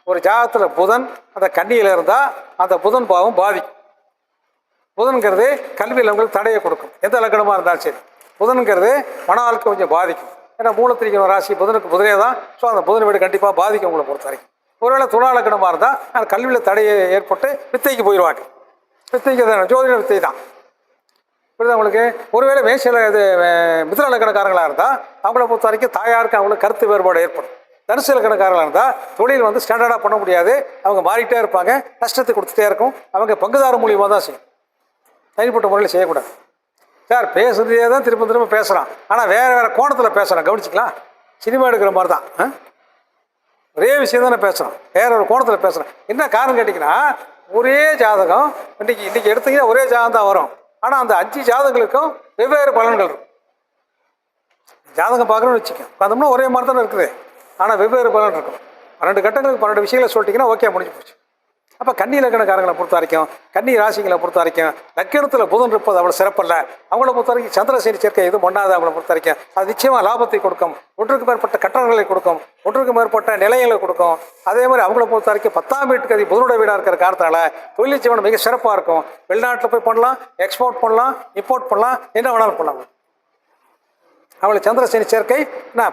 ஒரு ஜாதகத்தில் புதன் அந்த கன்னியில் இருந்தால் அந்த புதன் பாவம் பாதிக்கும். புதன்கிறது கல்வியில் உங்களுக்கு தடையை கொடுக்கும், எந்த லக்கணமாக இருந்தாலும் சரி. புதன்கிறது மன வாழ்க்கை கொஞ்சம் பாதிக்கும். ஏன்னா மூலத்திரிக்கிற ராசி புதனுக்கு புதனே தான். ஸோ அந்த புதன் வீடு கண்டிப்பாக பாதிக்கும் உங்களை பொறுத்த வரைக்கும். ஒருவேளை துலா லக்கணமாக இருந்தால் அந்த கல்வியில் தடையை ஏற்பட்டு வித்தைக்கு போயிடுவாங்க. வித்தைக்கு தான் ஜோதிட வித்தை தான். புரியுது உங்களுக்கு? ஒருவேளை மேஷில் இது மிதுன லக்கணக்காரங்களாக இருந்தால் அவங்கள பொறுத்த வரைக்கும் தாயாருக்கு அவங்களுக்கு கருத்து வேறுபாடு ஏற்படும். தனுசு லக்கணக்காரங்களாக இருந்தால் தொழில் வந்து ஸ்டாண்டர்டாக பண்ண முடியாது, அவங்க மாறிட்டே இருப்பாங்க, கஷ்டத்தை கொடுத்துட்டே இருக்கும். அவங்க பங்குதார மூலியமாக தான் செய்யும், தனிப்பட்ட முறையில் செய்யக்கூடாது. சார் பேசுறதே தான் திரும்ப பேசுகிறான், ஆனால் வேறு கோணத்தில் பேசுகிறான், கவனிச்சிக்கலாம். சினிமா எடுக்கிற மாதிரி தான், ஒரே விஷயம் தானே பேசுகிறோம், வேற ஒரு கோணத்தில் பேசுகிறோம். என்ன காரணம் கேட்டிங்கன்னா ஒரே ஜாதகம் இன்றைக்கி எடுத்தீங்கன்னா ஒரே ஜாதகம் தான் வரும். ஆனால் அந்த 5 ஜாதகங்களுக்கும் வெவ்வேறு பலன்கள் இருக்கும். ஜாதகம் பார்க்குறோன்னு வச்சுக்கோங்க, பார்த்தோம்னா ஒரே மாதிரி தானே இருக்குது, ஆனால் வெவ்வேறு பலன் இருக்கும். 12 கட்டங்களுக்கு 12 விஷயங்களை சொல்லிட்டிங்கன்னா ஓகே, முடிஞ்சு போச்சு. அப்போ கன்னி லக்கணக்காரங்களை பொறுத்த வரைக்கும், கன்னி ராசிகளை பொறுத்த வரைக்கும் லக்கணத்தில் புதன் இருப்பது அவ்வளோ சிறப்பல்ல. அவங்கள பொறுத்த வரைக்கும் சந்திரசேனி சேர்க்கை எதுவும் பண்ணாது. அவங்கள பொறுத்த வரைக்கும் அது நிச்சயமாக லாபத்தை கொடுக்கும், ஒன்றுக்கு மேற்பட்ட கட்டணங்களை கொடுக்கும், ஒன்றுக்கு மேற்பட்ட நிலையங்களை கொடுக்கும். அதே மாதிரி அவங்கள பொறுத்த வரைக்கும் 10ஆம் வீட்டுக்கு அது புதனுடைய வீடாக இருக்கிற காரணத்தால் தொழில் ஜீவனம் மிக சிறப்பாக இருக்கும். வெளிநாட்டில் போய் பண்ணலாம், எக்ஸ்போர்ட் பண்ணலாம், இம்போர்ட் பண்ணலாம், என்ன வேணாலும் பண்ணலாம். அவங்களுக்கு சந்திரசேனி சேர்க்கை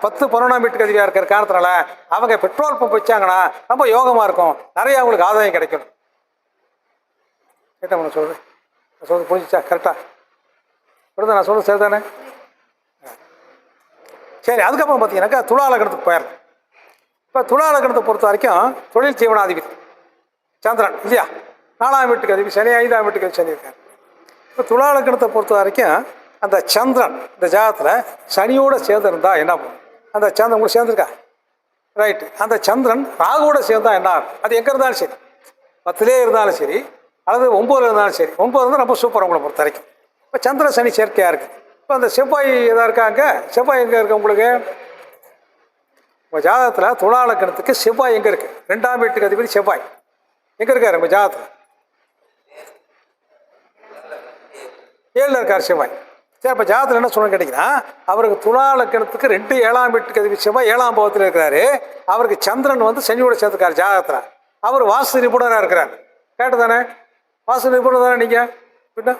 10 11ஆம் வீட்டுக்கு அதிகாரியாக இருக்கிற காரணத்தினால அவங்க பெட்ரோல் பம்ப் வச்சாங்கன்னா ரொம்ப யோகமாக இருக்கும், நிறைய அவங்களுக்கு ஆதாயம் கிடைக்கும். கேட்டா நான் சொல்றது புரிஞ்சிச்சா? கரெக்டாக புரியுதா? நான் சொல்றது சரிதானே? சரி, அதுக்கப்புறம் பார்த்தீங்கன்னாக்கா துலா லக்னத்துக்கு போயிடலாம். இப்போ துலா லக்னத்தை பொறுத்த வரைக்கும் தொழில் ஜீவனாதிபதி சந்திரன் இல்லையா? 4ஆம் வீட்டுக்கு அதிபதி சனி, 5ஆம் வீட்டுக்கு சனி இருக்கார். இப்போ துலா லக்னத்தை பொறுத்த வரைக்கும் அந்த சந்திரன் இந்த ஜாதகத்தில் சனியோடு சேர்ந்துருந்தா என்ன பண்ணும்? அந்த சந்திரன் உங்களுக்கு சேர்ந்துருக்கா? ரைட்டு. அந்த சந்திரன் ராகுவோட சேர்ந்தா என்ன ஆகும்? அது எங்கே இருந்தாலும் சரி, 10லே இருந்தாலும் சரி அல்லது 9 இருந்தாலும் சரி, 9 இருந்தால் ரொம்ப சூப்பர் உங்களை பொறுத்த வரைக்கும். இப்போ சந்திர சனி சேர்க்கையாக இருக்குது. இப்போ அந்த செவ்வாய் எதாக இருக்காங்க, செவ்வாய் எங்கே இருக்குது உங்களுக்கு? உங்கள் ஜாதகத்தில் துலா லக்னத்துக்கு செவ்வாய் எங்கே இருக்குது? 2ஆம் வீட்டுக்கு அதிபதி செவ்வாய் எங்கே இருக்கார் உங்கள் ஜாதகத்தில்? 7ல் இருக்கார் செவ்வாய். சரி, இப்போ ஜாதகத்தில் என்ன சொல்லணும்னு கேட்டிங்கன்னா, அவருக்கு துலா லக்னத்துக்கு 2 7ஆம் வீட்டுக்கு அதிபதி செவ்வாய் 7ஆம் பாவத்தில் இருக்கிறாரு. அவருக்கு சந்திரன் வந்து சனியோட சேர்த்துக்கார் ஜாதகத்தில். அவர் வாஸ்து நிபுணராக இருக்கிறார். கேட்டு தானே? வாஸ்து நிபுணர் தானே நீங்கள்? பின்ன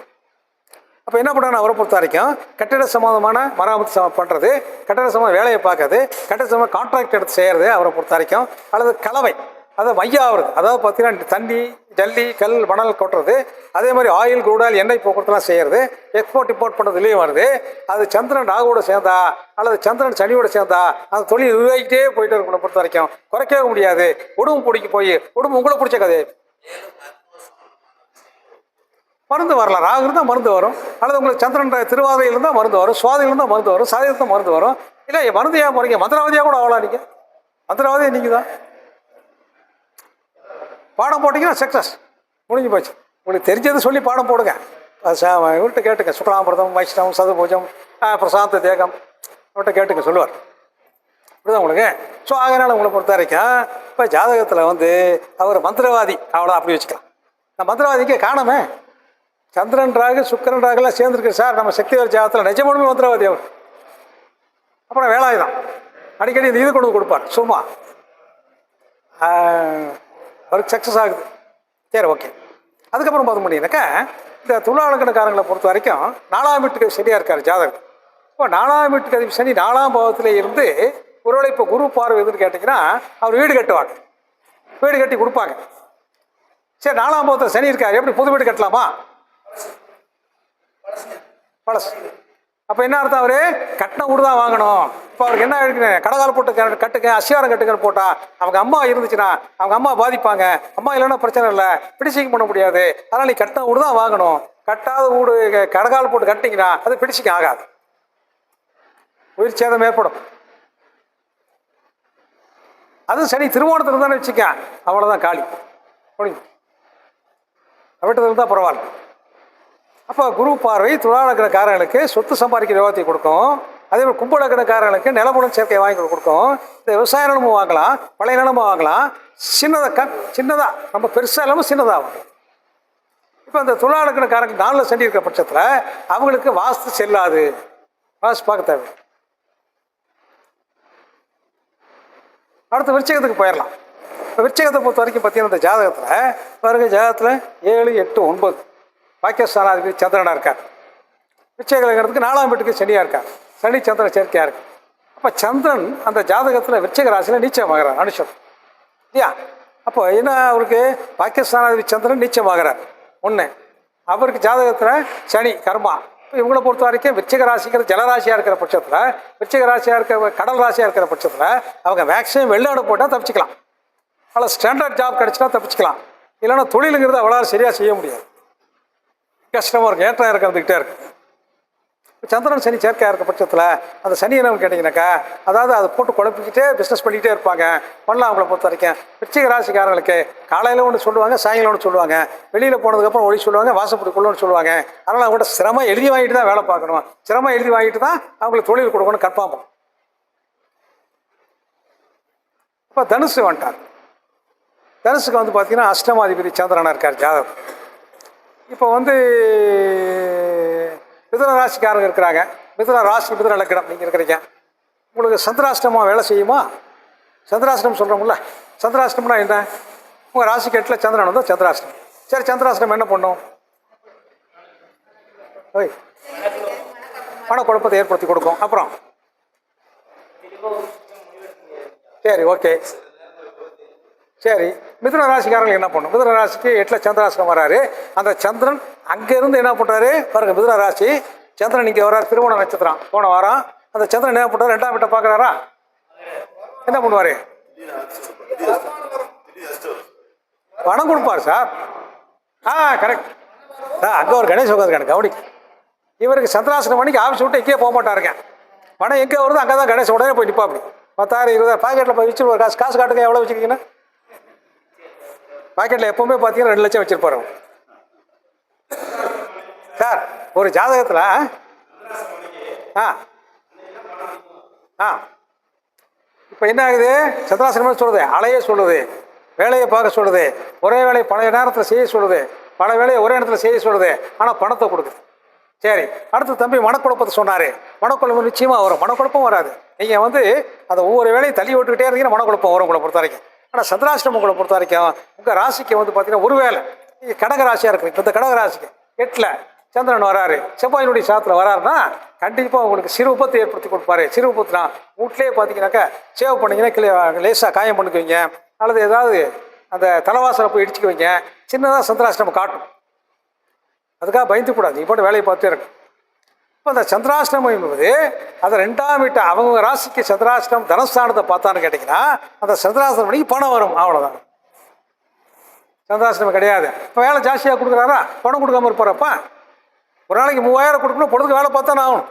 அப்போ என்ன பண்ணுறாங்க? அவரை பொறுத்த வரைக்கும் கட்டிட சம்மந்தமான மராமத்து பண்ணுறது, கட்டிட சம்மந்த வேலையை பார்க்கறது, கட்டிட சம்மந்த கான்ட்ராக்ட் எடுத்து செய்கிறது அவரை பொறுத்த வரைக்கும். அல்லது கலவை, அதை மையாகிறது, அதாவது பார்த்தீங்கன்னா தண்ணி, ஜல்லி, கல், மணல் கொட்டுறது, அதே மாதிரி ஆயில், குரூடாயில், எண்ணெய் போக்குவரத்துலாம் செய்கிறது, எக்ஸ்போர்ட் இம்போர்ட் பண்ணுறதுலேயும் வருது. அது சந்திரன் ராகுவோட சேர்ந்தா அல்லது சந்திரன் சனியோட சேர்ந்தா அந்த தொழில் உருவாக்கிட்டே போயிட்டு இருக்கணும். பொறுத்த வரைக்கும் குறைக்கவே முடியாது. உடம்பு பிடிக்க போய் உடம்பு உங்களை பிடிச்ச கதை. மருந்து வரலாம், ராகு இருந்தால் மருந்து வரும், அல்லது உங்களுக்கு சந்திரன் திருவாதிரையில் இருந்தால் மருந்து வரும், சுவாதியில் இருந்தால் மருந்து வரும், சாதியில் தான் மருந்து வரும். இல்லை மருந்து ஏன் போகிறீங்க? மந்திரவாதியாக கூட ஆகலாம். நீங்கள் மந்திரவாதியாக நீங்கள் தான் பாடம் போட்டிங்கன்னா சக்ஸஸ் முடிஞ்சு போச்சு. உங்களுக்கு தெரிஞ்சது சொல்லி பாடம் போடுங்க. இவர்கிட்ட கேட்டுங்க, சுக்லாமிரதம், வைஷ்ணவம், சதுபூஜம், பிரசாந்த தேகம் இவர்கிட்ட கேட்டுங்க, சொல்லுவார். இப்படிதான் உங்களுக்கு. ஸோ அதனால் உங்களை பொறுத்த வரைக்கும் இப்போ ஜாதகத்தில் வந்து அவர் மந்திரவாதி, அவ்வளோ அப்படி வச்சுக்கலாம். நான் மந்திரவாதிக்கே காணமே. சந்திரன் ராகு, சுக்கிரன் ராகுலாம் சேர்ந்துருக்கு சார் நம்ம சக்திவேல் ஜாதகத்தில். நிஜமானுமே மந்திரவாதி அவர். அப்புறம் வேலாயுதம் அடிக்கடி இந்த இது கொண்டு கொடுப்பார் சும்மா. அவருக்கு சக்ஸஸ் ஆகுது. சரி, ஓகே. அதுக்கப்புறம் பார்க்க முடியும்னாக்கா, இந்த துலா லக்னக்காரங்களை பொறுத்த வரைக்கும் 4ஆம் வீட்டுக்கு சரியாக இருக்கார் ஜாதகம். இப்போ 4ஆம் வீட்டுக்கு அதிபதி சனி 4ஆம் பாவத்தில் இருந்து ஒருவேளை இப்போ குரு பார்வை எதுன்னு கேட்டிங்கன்னா, அவர் வீடு கட்டுவாங்க, வீடு கட்டி கொடுப்பாங்க. சரி, 4ஆம் பாவத்தில் சனி இருக்கார், எப்படி புது வீடு கட்டலாமா? பழசு. அப்போ என்ன அர்த்தம்? அவர் கட்டின வீடு தான் வாங்கணும். இப்போ அவருக்கு என்ன இருக்குன்னு கடகால் போட்டு கட்டுங்க, அசியாரம் கட்டுங்கன்னு போட்டால் அவங்க அம்மா இருந்துச்சுன்னா அவங்க அம்மா பாதிப்பாங்க. அம்மா இல்லைன்னா பிரச்சனை இல்லை, பிடிச்சிக்க பண்ண முடியாது. அதனால் நீ கட்டின வீடு தான் வாங்கணும். கட்டாத வீடு கடகால் போட்டு கட்டிங்கன்னா அது பிடிச்சிக்க ஆகாது, உயிர் சேதம் ஏற்படும். அதுவும் சனி திருவோணத்தில் தானே வச்சுக்க, அவ்வளோதான் காலி முடியும். வீட்டில் இருந்தால் பரவாயில்ல. அப்போ குரு பார்வை துலா லக்னக்காரர்களுக்கு சொத்து சம்பாதிக்கிற யோகத்தை கொடுக்கும். அதே மாதிரி கும்ப லக்னக்காரர்களுக்கு நிலமுடன் சேர்க்கை வாங்கி கொடுக்கும். இந்த விவசாய நிலமும் வாங்கலாம், பழைய நிலமும் வாங்கலாம். சின்னதாக நம்ம பெருசாக இல்லாமல் சின்னதாகும். இப்போ இந்த துலா லக்னக்காரங்க 4ல் சனி இருக்கிற பட்சத்தில் அவங்களுக்கு வாஸ்து செல்லாது. வாஸ்து பார்க்க தேவை. அடுத்து விருச்சிகத்துக்கு போயிடலாம். இப்போ விருச்சிகத்தை பொறுத்த வரைக்கும் பார்த்தீங்கன்னா, இந்த ஜாதகத்தில் பாருங்க, ஜாதகத்தில் 7, 8, 9 பாகிஸ்தானாதிபதி சந்திரனாக இருக்கார். விருச்சிகத்துக்கு 4ஆம் வீட்டுக்கு சனியாக இருக்கார். சனி சந்திரன் சேர்க்கையாக இருக்கு. அப்போ சந்திரன் அந்த ஜாதகத்தில் விருச்சிக ராசியில் நீச்சமாகிறார், அனுஷம் இல்லையா? அப்போ என்ன அவருக்கு பாகிஸ்தானாதிபதி சந்திரன் நீச்சமாகிறார். ஒன்று, அவருக்கு ஜாதகத்தில் சனி கர்மா. இவங்களை பொறுத்த வரைக்கும் விருச்சிக ராசிங்கிறது ஜலராசியாக இருக்கிற பட்சத்தில், விருச்சிக ராசியாக இருக்க கடல் ராசியாக இருக்கிற பட்சத்தில் அவங்க மேக்ஸிமம் வெளிநாடு போட்டால் தப்பிச்சிக்கலாம், அவ்வளோ ஸ்டாண்டர்ட் ஜாப் கிடச்சிட்டா தப்பிச்சிக்கலாம். இல்லைன்னா தொழிலுங்கிறது அவ்வளோ சரியாக செய்ய முடியாது, கஷ்டமாக இருக்கும், ஏற்றம் இருக்கிறதுக்கிட்டே இருக்குது. சந்திரன் சனி சேர்க்கையாக இருக்க பட்சத்தில் அந்த சனி என்னன்னு கேட்டிங்கனாக்கா, அதாவது அதை போட்டு குழப்பிக்கிட்டே பிஸ்னஸ் பண்ணிக்கிட்டே இருப்பாங்க. பண்ணலாம். அவங்கள பொறுத்த வரைக்கும் விருச்சிக ராசிக்காரங்களுக்கு காலையில் ஒன்று சொல்லுவாங்க, சாயங்காலம் ஒன்று சொல்லுவாங்க, வெளியில் போனதுக்கப்புறம் ஒளி சொல்லுவாங்க, வாசப்படிக்குள்ளன்னு சொல்லுவாங்க. அதனால் அவங்கள்ட்ட சிரமம் எழுதி வாங்கிட்டு தான் வேலை பார்க்கணும், சிரமம் எழுதி வாங்கிட்டு தான் அவங்களுக்கு தொழில் கொடுக்கணும், கன்ஃபார்ம். இப்போ தனுசு வந்துட்டார். தனுசுக்கு வந்து பார்த்தீங்கன்னா அஷ்டமாதிபதி சந்திரனாக இருக்கார் ஜாதகம். இப்போ வந்து மிதுன ராசிக்காரங்க இருக்கிறாங்க. மிதுன ராசி, மிதுன லக்னம் நீங்கள் இருக்கிறீங்க. உங்களுக்கு சந்திராஷ்டமம் வேலை செய்யுமா? சந்திராஷ்டமம் சொல்கிறோம்ல, சந்திராஷ்டம்னா என்ன? உங்கள் ராசிக்கு 8ல் சந்திரன் வந்தால் சந்திராஷ்டம். சரி, சந்திராஷ்டம் என்ன பண்ணும்? ஓய், மனக்குழப்பத்தை ஏற்படுத்தி கொடுக்கும். அப்புறம் சரி, ஓகே, சரி. மிதுன ராசிக்காரங்களுக்கு என்ன பண்ணும்? மிதுன ராசிக்கு 8ல் சந்திராஷ்டம் வராரு. அந்த சந்திரன் அங்கேருந்து என்ன பண்ணுறாரு பாருங்க, மிதுன ராசி சந்திரன் இங்கே வர்றாரு, திருவோண நட்சத்திரம் போன வாரம். அந்த சந்திரன் என்ன பண்ணுறாரு? 2ஆம் வீட்டை பார்க்குறாரா? என்ன பண்ணுவார்? பணம் கொடுப்பார் சார். கரெக்ட். அங்கே ஒரு கணேஷ் உட்காந்துருக்காங்க கவுடி. இவருக்கு சந்திராசனம் பண்ணிக்கு ஆஃபீஸ் விட்டு எங்கேயே போக மாட்டாருங்க. பணம் எங்கே வருதோ அங்கே தான் கணேஷ் உடனே போய் நிற்பா. அப்படி 10,000 20,000 பாக்கெட்டில் போய் வச்சு ஒரு காசு காட்டுங்க, எவ்வளோ வச்சுக்கிங்கன்னு பாக்கெட்டில் எப்போவுமே பார்த்தீங்கன்னா 2 லட்சம் வச்சுருப்பாரு அவர். சார் ஒரு ஜாதகத்தில் ஆ ஆ இப்போ என்ன ஆகுது? சந்திராசிரமம் சொல்லுது, அலைய சொல்லுது, வேலையை பார்க்க சொல்லுது, ஒரே வேலையை பல நேரத்தில் செய்ய சொல்லுது, பல வேலையை ஒரே இடத்துல செய்ய சொல்லுது, ஆனால் பணத்தை கொடுக்குது. சரி, அடுத்து தம்பி மனக்குழப்பத்தை சொன்னார். மனக்குழப்பம் நிச்சயமாக வரும், மனக்குழப்பம் வராது. நீங்கள் வந்து அதை ஒவ்வொரு வேலையும் தள்ளி விட்டுக்கிட்டே இருந்தீங்கன்னா மனக்குழப்பம் வரும் உங்களை பொறுத்த வரைக்கும். ஆனால் சந்திராசிரமம் உங்களை பொறுத்த வரைக்கும் உங்கள் ராசிக்கு வந்து பார்த்தீங்கன்னா ஒரு வேலை நீங்கள் கடக ராசியாக இருக்கிறீங்க. இந்த கடக ராசிக்கு 8ல் சந்திரன் வராரு, செவ்வாயினுடைய சாத்தில் வராருன்னா கண்டிப்பாக உங்களுக்கு சிறு விபத்து ஏற்படுத்தி கொடுப்பாரு. சிறு விபத்துனா வீட்லேயே பார்த்தீங்கன்னாக்கா சேவ் பண்ணிங்கன்னா லேசாக காயம் பண்ணிக்குவீங்க, அல்லது ஏதாவது அந்த தலைவாசலை போய் இடிச்சுக்குவீங்க. சின்னதாக சந்திராசிரமம் காட்டும், அதுக்காக பயந்துக்கூடாது, நீ போட்டு வேலையை பார்த்துட்டே இருக்கும். இப்போ அந்த சந்திராஷ்டமம் என்பது அதை 2ஆம் வீட்டை அவங்க ராசிக்கு சந்திராஷ்டம் தனஸ்தானத்தை பார்த்தான்னு கேட்டிங்கன்னா அந்த சந்திராஷ்டமம் மணிக்கு பணம் வரும், அவ்வளோதான். சந்திராஷ்டமம் கிடையாது. இப்போ வேலை ஜாஸ்தியாக கொடுக்குறாரா, பணம் கொடுக்காம இருப்பாரப்பா. ஒரு நாளைக்கு 3000 கொடுக்கணும், பொழுதுக்கு வேலை பார்த்தா நான் ஆகணும்.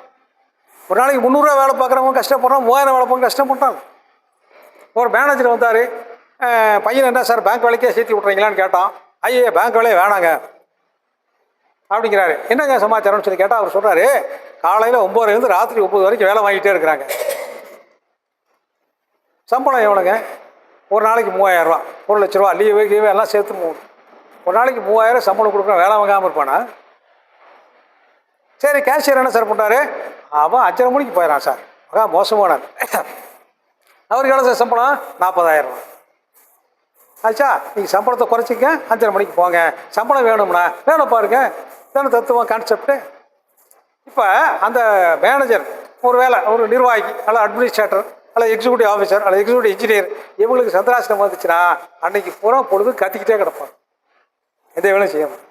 ஒரு நாளைக்கு 300 ரூபா வேலை பார்க்குறவங்க கஷ்டப்படுறோம், 3000 வேலை பார்க்க கஷ்டப்பட்டாங்க. ஒரு மேனேஜர் வந்தார், பையன் என்ன சார் பேங்க் வேலைக்கே சேர்த்து விட்றீங்களான்னு கேட்டான். ஐயே பேங்க் வேலையே வேணாங்க அப்படிங்கிறாரு. என்னங்க சமாச்சாரம்னு சொல்லி கேட்டால் அவர் சொல்கிறாரு, காலையில் 9 ராத்திரி 9 வரைக்கும் வேலை வாங்கிட்டே இருக்கிறாங்க. சம்பளம் எவ்வளோங்க? ஒரு நாளைக்கு 3000 ரூபா, 1 லட்ச ரூபா, லீவு எல்லாம் சேர்த்து 3. ஒரு நாளைக்கு 3000 சம்பளம் கொடுக்குறோம், வேலை வாங்காமல் இருப்பானா? சரி, கேஷியர் என்ன சார் பண்ணுறாரு? அவன் 5:30 மணிக்கு போயிடறான் சார், மோசமானார். அவருக்கு எவ்வளோ சார் சம்பளம்? 40,000 ரூபா. ஆச்சா, நீங்கள் சம்பளத்தை குறைச்சிக்க, 5:30 மணிக்கு போங்க. சம்பளம் வேணும்னா வேலை பாருங்க, தானே தத்துவம் கான்செப்டு. இப்போ அந்த மேனேஜர் ஒரு வேலை, ஒரு நிர்வாகி அல்ல அட்மினிஸ்ட்ரேட்டர் அல்ல எக்ஸிக்யூட்டிவ் ஆஃபீஸர் அல்ல எக்ஸிக்யூட்டிவ் இன்ஜினியர், இவங்களுக்கு சந்திராஷ்டம் வந்துச்சுன்னா அன்னைக்கு பூரா பொழுது கத்திக்கிட்டே கிடப்பாங்க, எந்த வேலையும் செய்யணும்.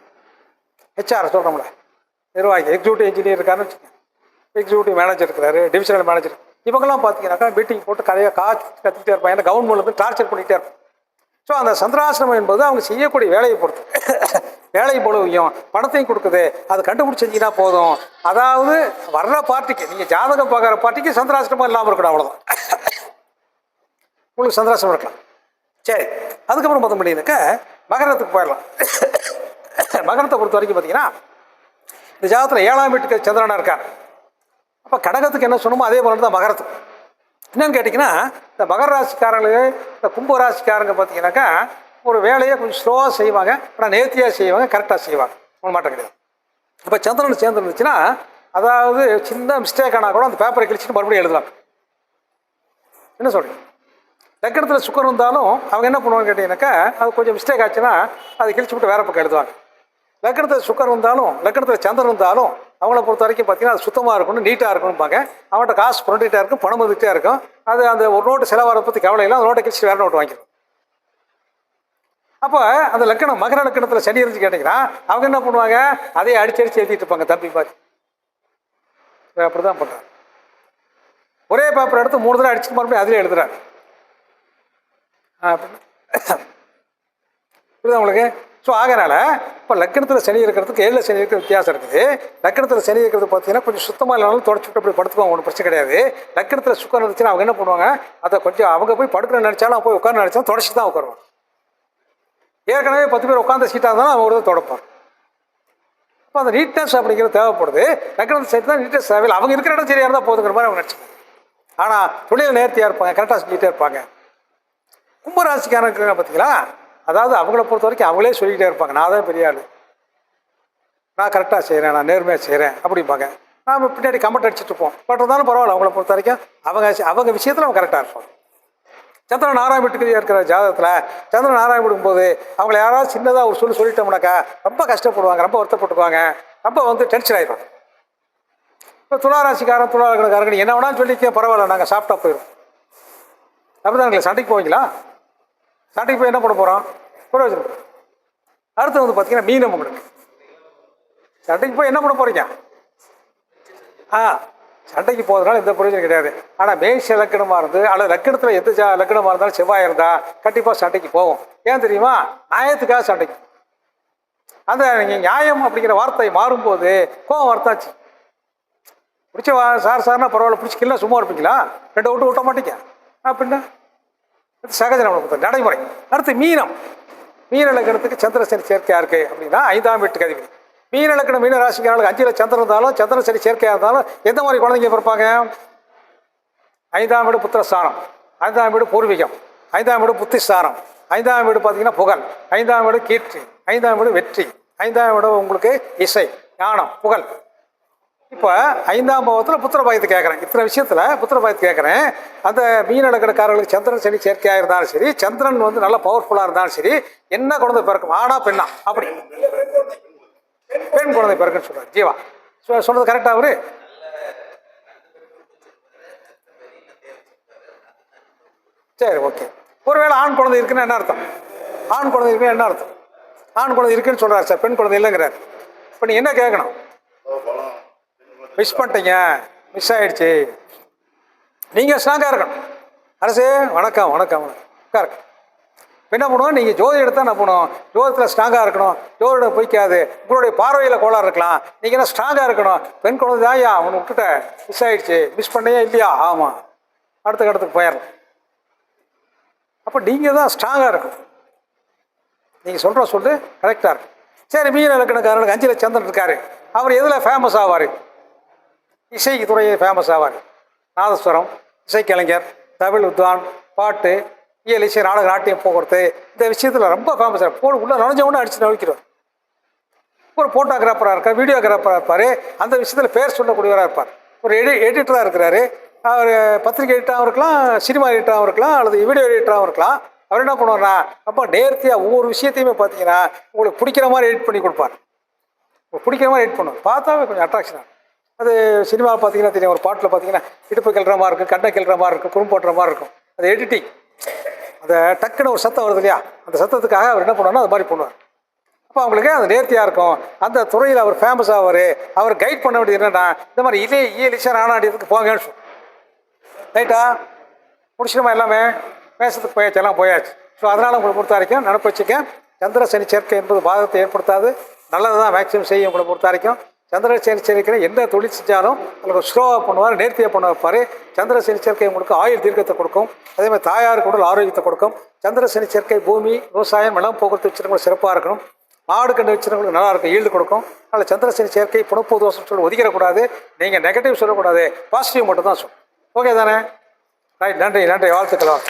ஹெச்ஆர் சொல்கிறோம்ல, நிர்வாகி எக்ஸிக்யூட்டிவ் இன்ஜினியர் இருக்காருன்னு வச்சுக்கோங்க, எக்ஸிக்யூட்டிவ் மேனேஜர் இருக்கிறாரு, டிவிஷனல் மேனேஜர், இவங்கெல்லாம் பார்த்தீங்கன்னாக்கா மீட்டிங் போட்டு கதையாக கத்திக்கிட்டே இருப்பாங்க. ஏன்னா கவர்மெண்ட் வந்து டார்ச்சர் பண்ணிகிட்டே இருப்பாங்க. ஸோ அந்த சந்திராசிரமம் என்பது அவங்க செய்யக்கூடிய வேலையை பொறுத்து, வேலை பொழுவையும் பணத்தையும் கொடுக்குது. அதை கண்டுபிடிச்சிங்கன்னா போதும். அதாவது வர்ற பார்ட்டிக்கு, நீங்கள் ஜாதகம் பார்க்குற பார்ட்டிக்கு சந்திராசிரமம் இல்லாமல் இருக்கணும், அவ்வளோதான். உங்களுக்கு சந்திராசிரமம் இருக்கலாம். சரி, அதுக்கப்புறம் பார்த்த முடியுதுக்க மகரத்துக்கு போயிடலாம். மகரத்தை பொறுத்த வரைக்கும் பார்த்தீங்கன்னா இந்த ஜாதகத்தில் 7ஆம் வீட்டுக்கு சந்திரனாக இருக்கார். அப்போ கடகத்துக்கு என்ன சொன்னமோ அதே போல தான் மகரத்துக்கு. என்னன்னு கேட்டிங்கன்னா இந்த மகர ராசிக்காரங்களுக்கு, இந்த கும்ப ராசிக்காரங்க பார்த்தீங்கன்னாக்கா ஒரு வேலையை கொஞ்சம் ஸ்லோவாக செய்வாங்க, ஆனால் நேர்த்தியாக செய்வாங்க, கரெக்டாக செய்வாங்க, ஒன்று மாற்றம் கிடையாது. இப்போ சந்திரன் சேர்ந்துருந்துச்சுன்னா அதாவது சின்ன மிஸ்டேக் ஆனால் கூட அந்த பேப்பரை கிழிச்சிட்டு மறுபடியும் எழுதலாம். என்ன சொல்கிறீங்க? லக்கணத்தில் சுக்கரம் இருந்தாலும் அவங்க என்ன பண்ணுவாங்க கேட்டிங்கன்னாக்கா அது கொஞ்சம் மிஸ்டேக் ஆச்சுன்னா அதை கிழிச்சு விட்டு வேறு பக்கம் எழுதுவாங்க. லக்கணத்தில் சுக்கரம் இருந்தாலும் லக்கணத்தில் சந்திரன் இருந்தாலும் அவங்கள பொறுத்த வரைக்கும் பார்த்தீங்கன்னா அது சுத்தமாக இருக்கணும், நீட்டாக இருக்கணும்பாங்க. அவன்கிட்ட காசு புரண்டிகிட்டே இருக்கும், பணம் வந்துகிட்டே இருக்கும். அது அந்த ஒரு நோட்டு செலவாக பற்றி கவலை இல்லை, அந்த நோட்டை கிழிச்சு வேறு நோட்டு வாங்கிடும். அப்போ அந்த லக்கணம் மகர லக்கணத்தில் சனி இருந்து கேட்டிங்கன்னா அவங்க என்ன பண்ணுவாங்க, அதையே அடிச்சு எழுதிட்டு இருப்பாங்க தம்பி மாதிரி. அப்படி தான் பண்ணுறாங்க. ஒரே பேப்பர் எடுத்து 3 தடவை அடிச்சுட்டு மறுபடியும் அதிலே எழுதுறாரு. புரியுதா உங்களுக்கு? ஸோ ஆகனால இப்போ லக்கணத்தில் சனி இருக்கிறதுக்கு 7ல் சனி இருக்கிற வித்தியாசம் இருக்குது. லக்கணத்தில் சனி இருக்கிறது பார்த்தீங்கன்னா கொஞ்சம் சுத்தமாக இல்லைனாலும் தொடச்சி விட்டு அப்படி படுத்துக்குவாங்க, ஒன்றும் பிரச்சனை கிடையாது. லக்கணத்தில் சுக்கம் இருந்துச்சுன்னா அவங்க என்ன பண்ணுவாங்க, அதை கொஞ்சம் அவங்க போய் படுக்கிற நினச்சாலும் போய் உட்காந்து நினச்சாலும் தொடச்சி தான் உட்காருவாங்க. ஏற்கனவே 10 பேர் உட்காந்து சீட்டாக இருந்தாலும் அவங்க ஒரு தொடப்பாங்க. அப்போ அந்த நீட்னஸ் அப்படிங்கிறது தேவைப்படுது. லக்கணத்தில் சரி தான் நீட்னஸ் தேவையில்லை, அவங்க இருக்கிற இடம் சரியாக இருந்தால் போதுங்கிற மாதிரி அவங்க நினச்சிப்பாங்க. ஆனால் தொழில் நேர்த்தியாக இருப்பாங்க, கரெக்டாக செஞ்சுட்டே இருப்பாங்க. கும்பராசிக்காரங்க இருக்காங்க பார்த்தீங்களா, அதாவது அவங்கள பொறுத்த வரைக்கும் அவங்களே சொல்லிக்கிட்டே இருப்பாங்க, நான் தான் பெரிய ஆள், நான் கரெக்டாக செய்கிறேன், நான் நேர்மையாக செய்கிறேன் அப்படிம்பாங்க. நாம் பின்னாடி கமெண்ட் அடிச்சுட்டு இருப்போம். பட் இருந்தாலும் பரவாயில்ல, அவங்கள பொறுத்த வரைக்கும் அவங்க விஷயத்தில் அவங்க கரெக்டாக இருப்பாங்க. சந்திரன் 4ஆம் வீட்டுக்கு இருக்கிற ஜாதகத்தில் சந்திரன் 4ஆம் வீடும்போது அவங்கள யாராவது சின்னதாக ஒரு சொல்லிட்டோம்னாக்கா ரொம்ப கஷ்டப்படுவாங்க, ரொம்ப வருத்தப்பட்டுக்குவாங்க, ரொம்ப வந்து டென்ஷன் ஆகிடுவாங்க. இப்போ துளாராசிக்காரன் துளாரக்காரங்க என்ன வேணாலும் சொல்லிக்க பரவாயில்ல, நாங்கள் சாப்பிட்டா போயிடும். அப்படி தான் சண்டைக்கு போவீங்களா? சண்டைக்கு போய் என்ன பண்ண போகிறோம்? பிரயோஜனம். அடுத்து வந்து பார்த்தீங்கன்னா மீனம். உங்களுக்கு சண்டைக்கு போய் என்ன பண்ண போகிறீங்க? சண்டைக்கு போகிறதுனால எந்த பிரயோஜனம் கிடையாது. ஆனால் மேஷ லக்கணமாக இருந்து அல்லது லக்கணத்தில் எந்த லக்கணமாக இருந்தாலும் செவ்வாய் இருந்தால் கண்டிப்பாக சண்டைக்கு போவோம். ஏன் தெரியுமா? நியாயத்துக்காக சண்டைக்கு. அந்த நீங்கள் நியாயம் அப்படிங்கிற வார்த்தை மாறும்போது கோவம் வரத்தாச்சு. பிடிச்ச சார்னா பரவாயில்ல, பிடிச்சிக்கலாம், சும்மா இருப்பீங்களா? 2 விட்ட மாட்டீங்க அப்படின்னா சகஜம், நம்மளுக்கு நடைமுறை. அடுத்து மீனம். மீன லக்னத்துக்கு சந்திர சனி சேர்க்கையாக இருக்குது அப்படின்னா 5ஆம் வீட்டுக்கு அதிபதி. மீன லக்னம் மீன ராசிக்காரர்களுக்கு 5ல் சந்திரன் இருந்தாலும் சந்திர சனி சேர்க்கையாக இருந்தாலும் எந்த மாதிரி குழந்தைங்க பிறப்பாங்க? 5ஆம் வீடு புத்திரஸ்தானம், 5ஆம் வீடு பூர்வீகம், 5ஆம் வீடு புத்திஸ்தானம், 5ஆம் வீடு பார்த்தீங்கன்னா புகழ், 5ஆம் வீடு கீர்த்தி, 5ஆம் வீடு வெற்றி, 5ஆம் வீடு உங்களுக்கு இசை, ஞானம், புகழ். இப்போ 5ஆம் பாவத்தில் புத்திர பாயத்தை கேட்குறேன். இத்தனை விஷயத்தில் புத்திர பாயத்தை கேட்குறேன். அந்த மீன லக்னக்காரர்களுக்கு சந்திரன் சனி சேர்க்கையாக இருந்தாலும் சரி, சந்திரன் வந்து நல்லா பவர்ஃபுல்லாக இருந்தாலும் சரி, என்ன குழந்தை பிறக்கும்? ஆனா பெண்ணா? அப்படி பெண் குழந்தை பிறக்குன்னு சொல்கிறார் ஜீவா. சொல்கிறது கரெக்டாக அவரு? சரி, ஓகே. ஒருவேளை ஆண் குழந்தை இருக்குன்னு என்ன அர்த்தம்? ஆண் குழந்தை இருக்குன்னு என்ன அர்த்தம்? ஆண் குழந்தை இருக்குன்னு சொல்கிறார் சார், பெண் குழந்தை இல்லைங்கிறார். இப்போ நீ என்ன கேட்கணும்? மிஸ் பண்ணிட்டீங்க, மிஸ் ஆகிடுச்சு. நீங்கள் ஸ்ட்ராங்காக இருக்கணும். அரசே வணக்கம் வணக்கம் வணக்கம். இப்போ என்ன பண்ணுவோம்? நீங்கள் ஜோதி எடுத்தால் என்ன பண்ணுவோம்? ஜோதிடத்தில் ஸ்ட்ராங்காக இருக்கணும். ஜோதிடம் போய்க்காது. உங்களுடைய பார்வையில் கோளாறு இருக்கலாம். நீங்கள் என்ன ஸ்ட்ராங்காக இருக்கணும். பெண் குழந்தை தாயா உன்னை விட்டுட்ட, மிஸ் ஆகிடுச்சு. மிஸ் பண்ணியா இல்லையா? ஆமாம், அடுத்த கட்டத்துக்கு போயிடலாம். அப்போ நீங்கள் தான் ஸ்ட்ராங்காக இருக்கணும். நீங்கள் சொல்கிற சொல்லு கரெக்டாக இருக்கும். சரி, மீன லக்னக்காரனுக்கு 5ல் சந்திரன் இருக்கார். அவர் எதில் ஃபேமஸ் ஆவார்? இசை துறையை ஃபேமஸ் ஆவார். நாதஸ்வரம், இசைக்கலைஞர், தமிழ் வித்வான், பாட்டு, இயல், இசை, நாடக, நாட்டியம், போக்குவரத்து, இந்த விஷயத்தில் ரொம்ப ஃபேமஸ் ஆகும். உள்ளே நுழைஞ்சவொன்னே அடிச்சு நடிக்கிறோம். ஒரு ஃபோட்டோகிராஃபராக இருக்கார், வீடியோகிராஃபராக இருப்பார், அந்த விஷயத்தில் பேர் சொல்லக்கூடியவராக இருப்பார். ஒரு எடிட்டராக இருக்கிறாரு. அவர் பத்திரிகை எடிட்டராகவும் இருக்கலாம், சினிமா எடிட்டராகவும் இருக்கலாம், அல்லது வீடியோ எடிட்டராகவும் இருக்கலாம். அவர் என்ன பண்ணுவார்னா ரொம்ப நேர்த்தியாக ஒவ்வொரு விஷயத்தையுமே பார்த்தீங்கன்னா உங்களுக்கு பிடிக்கிற மாதிரி எடிட் பண்ணி கொடுப்பார். பிடிக்கிற மாதிரி எடிட் பண்ணுவார். பார்த்தாவே கொஞ்சம் அட்ராக்ஷனாக. அது சினிமாவில் பார்த்தீங்கன்னா தெரியும். ஒரு பாட்டில் பார்த்தீங்கன்னா இடுப்பு கிளற மாதிரி இருக்கும், கண்ணை கிளற மாதிரி இருக்கும், குறும் போட்டுற மாதிரி இருக்கும். அது எடிட்டிங். அதை டக்குன்னு ஒரு சத்தம் வருது இல்லையா, அந்த சத்தத்துக்காக அவர் என்ன பண்ணுவார்னா அது மாதிரி பண்ணுவார். அப்போ அவங்களுக்கு அது நேர்த்தியாக இருக்கும். அந்த துறையில் அவர் ஃபேமஸ் ஆவார். அவர் கைட் பண்ண வேண்டியது என்னென்னா இந்த மாதிரி இயல், இசை, நாடாடியதுக்கு போங்கன்னு சொல்லு. ரைட்டா? முடிச்சிடுமா எல்லாமே? பேசுறதுக்கு போயாச்சு, எல்லாம் போயாச்சு. ஸோ அதனால் உங்களை பொறுத்த வரைக்கும் நினப்பு வச்சுக்க, சந்திர சனி சேர்க்கை என்பது பாதத்தை ஏற்படுத்தாது, நல்லது தான் மேக்ஸிமம் செய்யும். உங்களை பொறுத்த வரைக்கும் சந்திர சனி சேர்க்கை எந்த தொழில் செஞ்சாலும் உங்களுக்கு ஸ்லோவாக பண்ணுவார், நேர்த்தியாக பண்ண வைப்பார். சந்திர சனி சேர்க்கை உங்களுக்கு ஆயுள் தீர்க்கத்தை கொடுக்கும். அதே மாதிரி தாயாருக்கு உடல் ஆரோக்கியத்தை கொடுக்கும். சந்திர சனி சேர்க்கை பூமி, விவசாயம், நிலம், போக்குவரத்து வச்சுருக்கவங்களுக்கு சிறப்பாக இருக்கணும். மாடு கண்டு வச்சுருக்கவங்களுக்கு நல்லா இருக்கும், ஈல்டு கொடுக்கும். அதனால் சந்திர சனி சேர்க்கை புனப்பு தோஷம் சொல்லி ஒதுக்கிடக்கூடாது. நீங்கள் நெகட்டிவ் சொல்லக்கூடாது, பாசிட்டிவ் மட்டும் தான் சொல்லணும். ஓகே தானே? ரைட், நன்றி நன்றி, வாழ்த்துக்கலாம்.